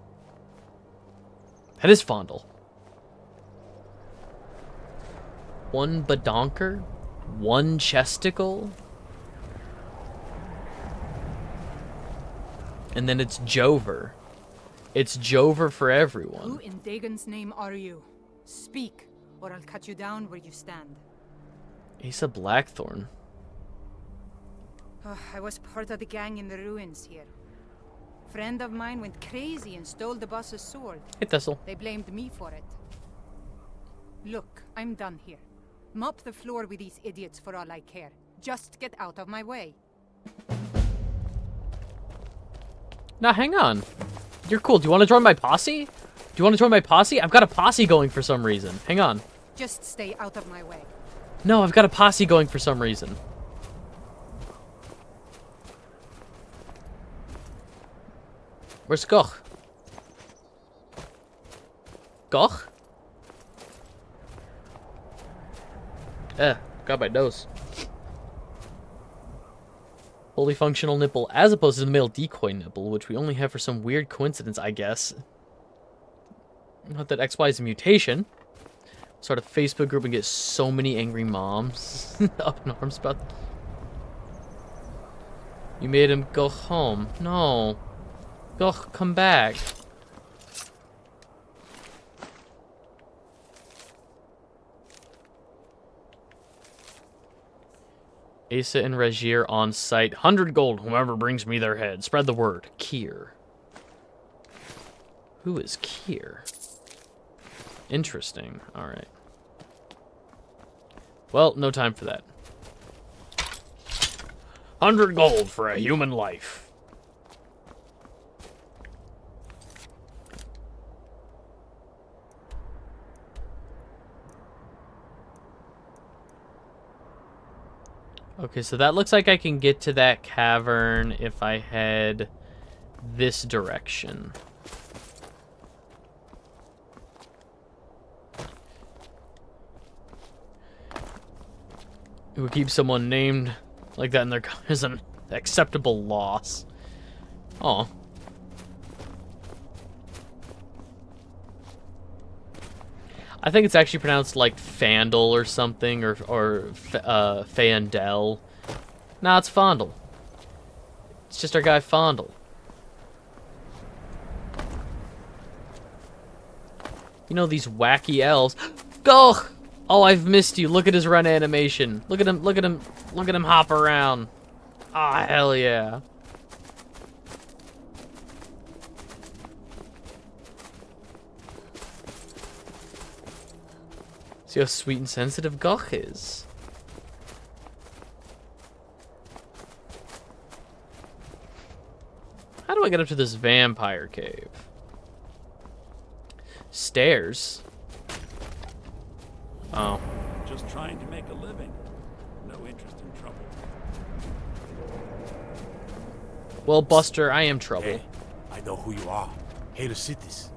Speaker 1: That is Fondle. One badonker? One chesticle? And then it's Jover. It's Jover for everyone.
Speaker 15: Who in Dagon's name are you? Speak, or I'll cut you down where you stand.
Speaker 1: Asa Blackthorn.
Speaker 15: Oh, I was part of the gang in the ruins here. Friend of mine went crazy and stole the boss's sword.
Speaker 1: Hey, Tessel.
Speaker 15: They blamed me for it. Look, I'm done here. Mop the floor with these idiots for all I care. Just get out of my way.
Speaker 1: Now, hang on. You're cool. Do you want to join my posse? Do you want to join my posse? I've got a posse going for some reason. Hang on.
Speaker 15: Just stay out of my way.
Speaker 1: No, I've got a posse going for some reason. Where's Goch? Goch? Got my nose. Fully functional nipple, as opposed to the male decoy nipple, which we only have for some weird coincidence, I guess. Not that XY is a mutation. Start a Facebook group and get so many angry moms up in arms about. You made him go home. No. Go, come back. Asa and Regier on site. 100 gold, whoever brings me their head. Spread the word. Kier. Who is Kier? Interesting. Alright. Well, no time for that. 100 gold for a human life. Okay, so that looks like I can get to that cavern if I head this direction. It would keep someone named like that in their car is an acceptable loss. Oh. I think it's actually pronounced like Fandel or something, or Fandel. Nah, it's Fondle. It's just our guy Fondle. You know these wacky elves. Go! Oh, I've missed you. Look at his run animation. Look at him, look at him, look at him hop around. Ah, hell yeah. See how sweet and sensitive Goch is. How do I get up to this vampire cave? Stairs? Oh.
Speaker 16: Just trying to make a living. No interest in trouble.
Speaker 1: Well, Buster, I am trouble.
Speaker 16: Hey, I know who you are. Hater cities.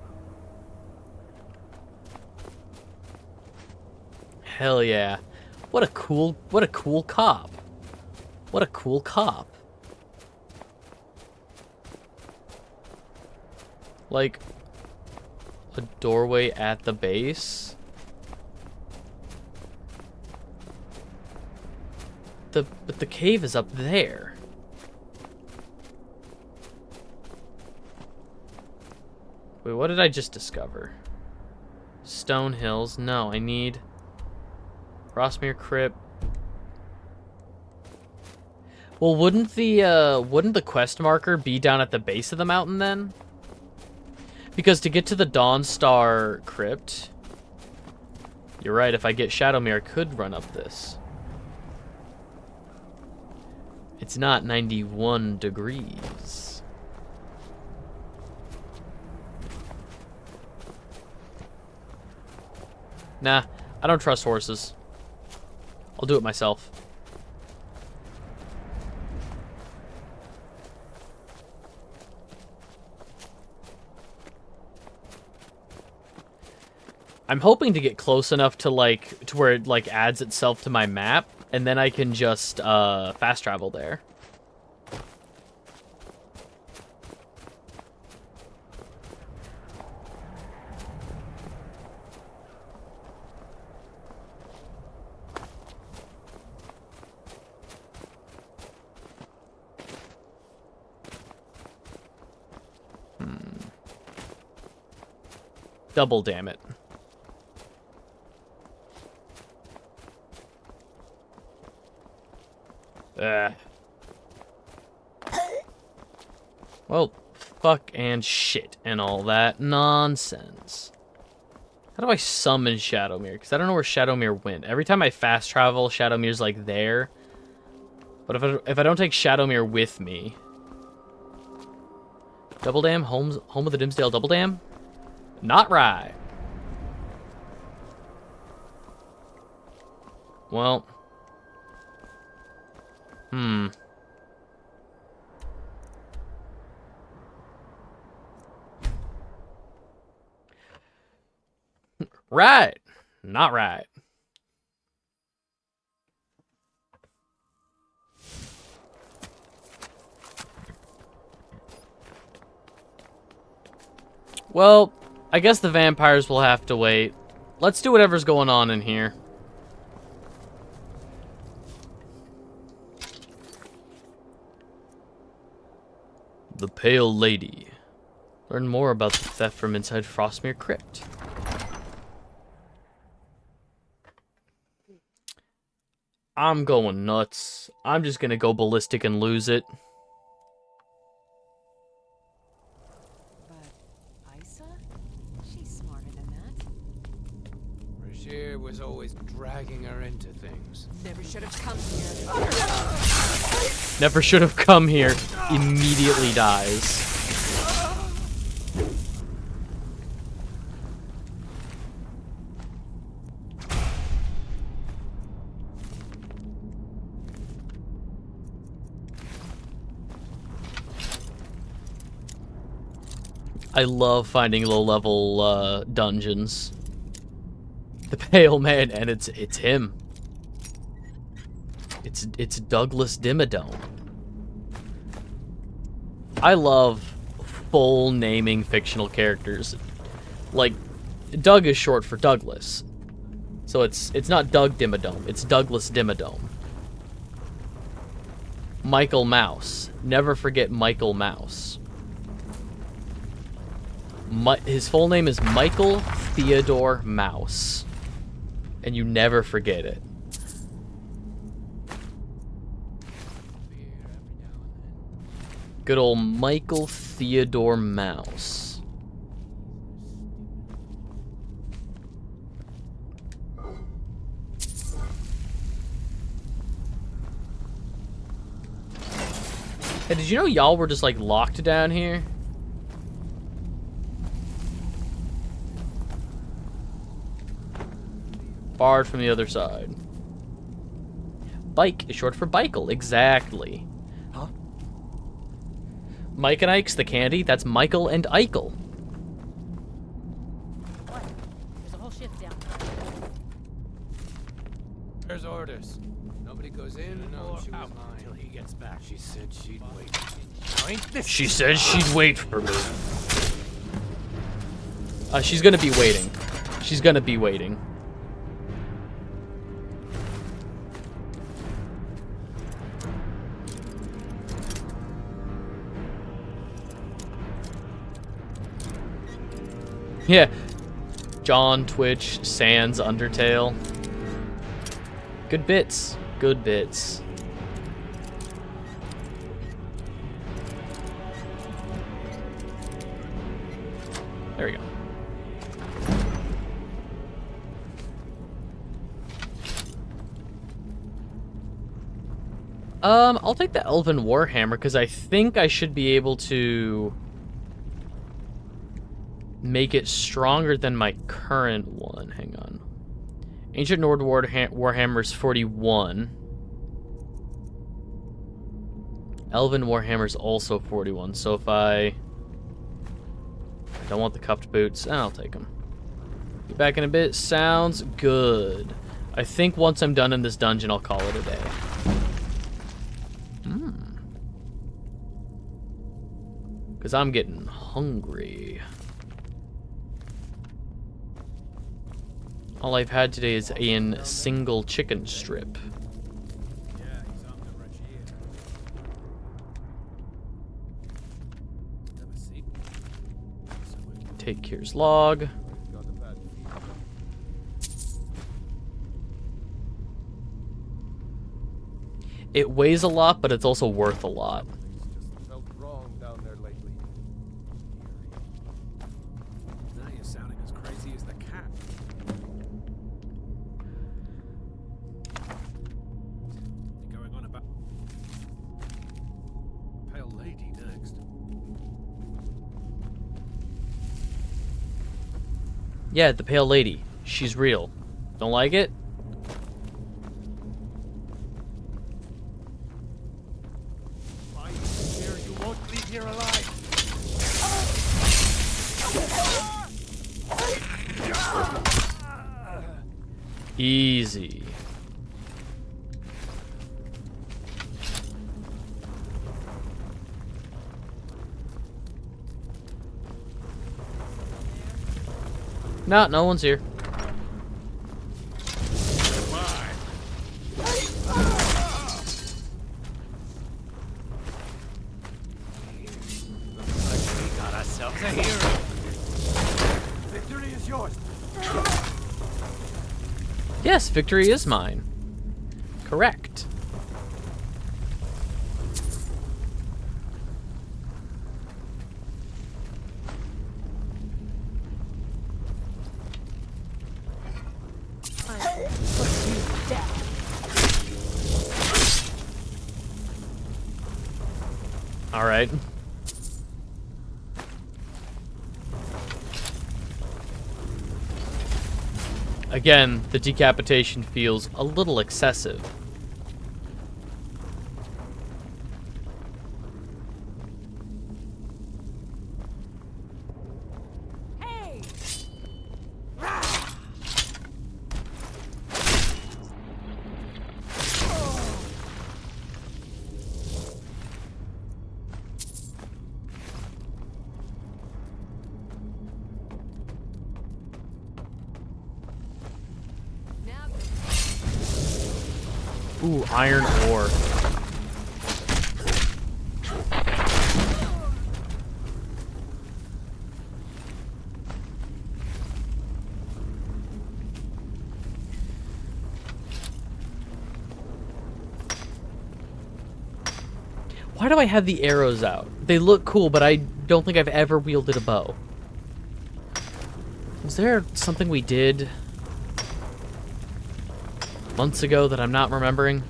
Speaker 1: Hell yeah. What a cool cop. What a cool cop. Like a doorway at the base. But the cave is up there. Wait, what did I just discover? Stone Hills. No, I need Rossmere Crypt. Well, wouldn't the quest marker be down at the base of the mountain then? Because to get to the Dawnstar Crypt, you're right, if I get Shadowmere, I could run up this. It's not 91 degrees. Nah, I don't trust horses. I'll do it myself. I'm hoping to get close enough to where it adds itself to my map, and then I can just fast travel there. Double damn it. Well, fuck and shit and all that nonsense. How do I summon Shadowmere? Because I don't know where Shadowmere went. Every time I fast travel, Shadowmere's like there. But if I don't take Shadowmere with me... Double Dam? Home of the Dimsdale Double Dam? Not right. Well... Right. Not right. Well, I guess the vampires will have to wait. Let's do whatever's going on in here. The Pale Lady. Learn more about the theft from inside Frostmere Crypt. I'm going nuts. I'm just gonna go ballistic and lose it.
Speaker 17: But Isa? She's smarter than that.
Speaker 11: Rashir was always dragging her into things.
Speaker 17: Never should have come here.
Speaker 1: Never should have come here. Immediately dies. I love finding low-level dungeons. The Pale Man, and it's him. It's Douglas Dimmadome. I love full naming fictional characters. Like, Doug is short for Douglas. So it's not Doug Dimmadome, it's Douglas Dimmadome. Michael Mouse. Never forget Michael Mouse. His full name is Michael Theodore Mouse. And you never forget it. Good old Michael Theodore Mouse. Hey, did you know y'all were just like locked down here? Barred from the other side. Bike is short for Bikel, exactly.
Speaker 11: Huh?
Speaker 1: Mike and Ike's the candy, that's Michael and Eichel.
Speaker 17: What? There's a whole shift down
Speaker 11: There's orders. Nobody goes in or out
Speaker 8: until he gets back. She said she'd wait.
Speaker 1: She said she'd wait for me. She's gonna be waiting. She's gonna be waiting. Yeah. John, Twitch, Sans, Undertale. Good bits. Good bits. There we go. I'll take the Elven Warhammer because I think I should be able to make it stronger than my current one. Hang on. Ancient Nord Warhammer's 41. Elven Warhammer's also 41. So if I don't want the cupped boots, I'll take them. Be back in a bit. Sounds good. I think once I'm done in this dungeon, I'll call it a day. Because I'm getting hungry. All I've had today is a single chicken strip. Take Kier's log. It weighs a lot, but it's also worth a lot.
Speaker 13: Felt wrong down there lately.
Speaker 11: Now you're sounding as crazy as the cat. You're going on about Pale Lady next.
Speaker 1: Yeah, the Pale Lady. She's real. Don't like it?
Speaker 13: I swear you won't leave here alive.
Speaker 1: Easy. No, no one's here.
Speaker 16: We got ourselves a hero. Victory is yours.
Speaker 1: Yes, victory is mine. Correct. All right. Again, the decapitation feels a little excessive.
Speaker 15: Hey!
Speaker 1: Ooh, iron ore. Why do I have the arrows out? They look cool, but I don't think I've ever wielded a bow. Was there something we did months ago that I'm not remembering?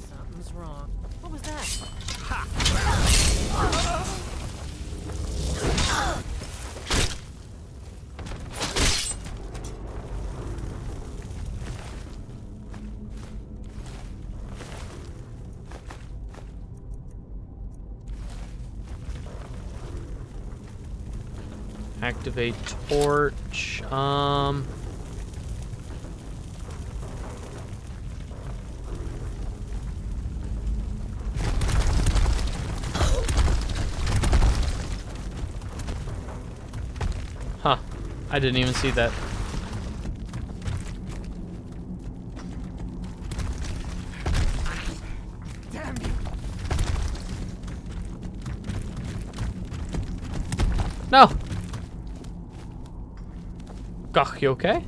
Speaker 11: Something's wrong. What was that?
Speaker 1: Activate torch. Huh. I didn't even see that.
Speaker 16: Damn you.
Speaker 1: No! Gach, you okay?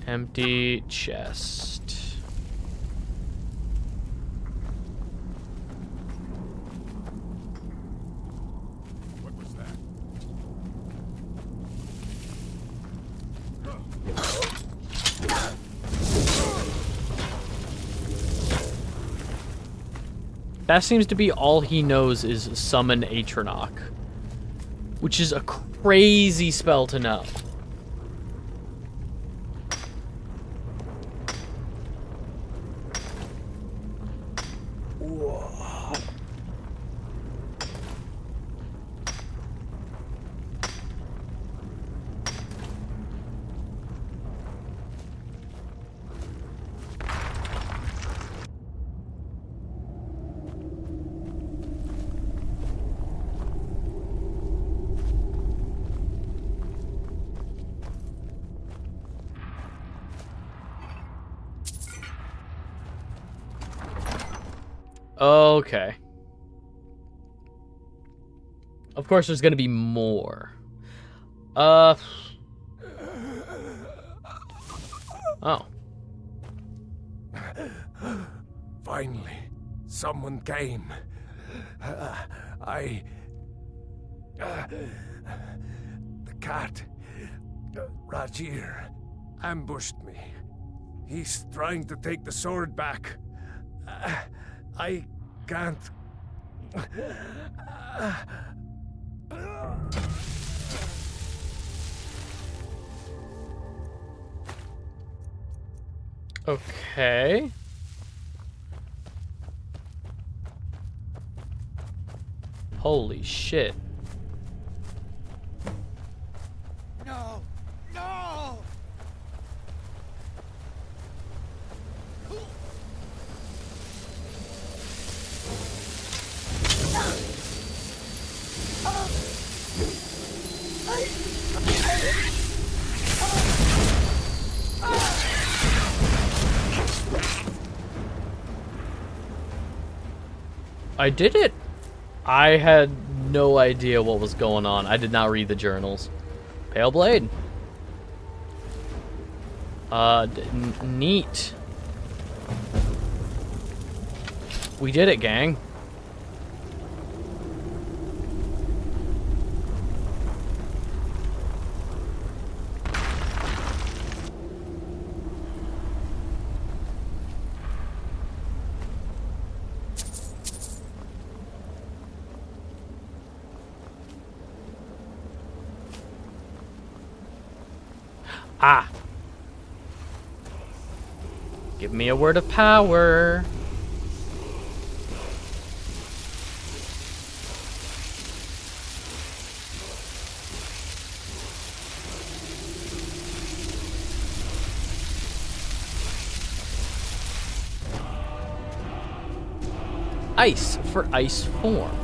Speaker 1: Empty chest.
Speaker 5: What was that?
Speaker 1: That seems to be all he knows is summon Atronach, which is a crazy spell to know. Okay. Of course, there's gonna be more. Oh.
Speaker 13: Finally, someone came. The cat, Rajir, ambushed me. He's trying to take the sword back. I can't.
Speaker 1: Okay. Holy shit. I did it. I had no idea what was going on. I did not read the journals. Pale Blade. Neat. We did it, gang. Ah. Give me a word of power. Ice for ice form.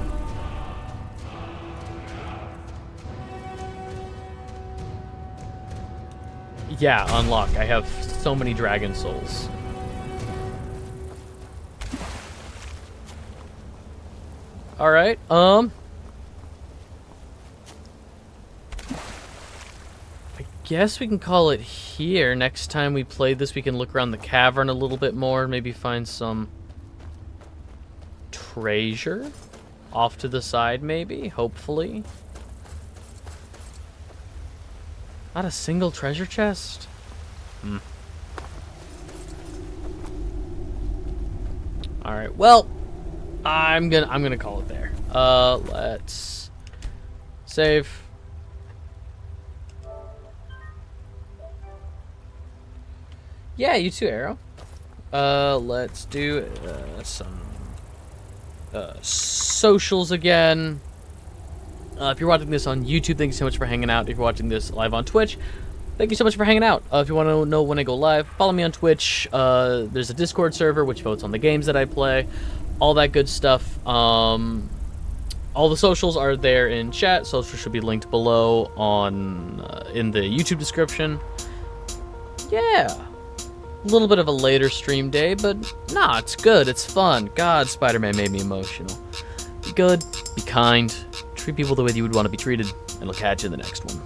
Speaker 1: Yeah, unlock. I have so many dragon souls. Alright, I guess we can call it here. Next time we play this, we can look around the cavern a little bit more, maybe find some treasure off to the side, maybe, hopefully. Not a single treasure chest? Alright, well, I'm gonna call it there. Let's save. Yeah, you too, Arrow. Let's do some socials again. If you're watching this on YouTube, thank you so much for hanging out. If you're watching this live on Twitch, thank you so much for hanging out. If you want to know when I go live, follow me on Twitch. There's a Discord server which votes on the games that I play. All that good stuff. All the socials are there in chat. Socials should be linked below on in the YouTube description. Yeah. A little bit of a later stream day, but nah, it's good. It's fun. God, Spider-Man made me emotional. Be good. Be kind. Treat people the way you would want to be treated, and I'll catch you in the next one.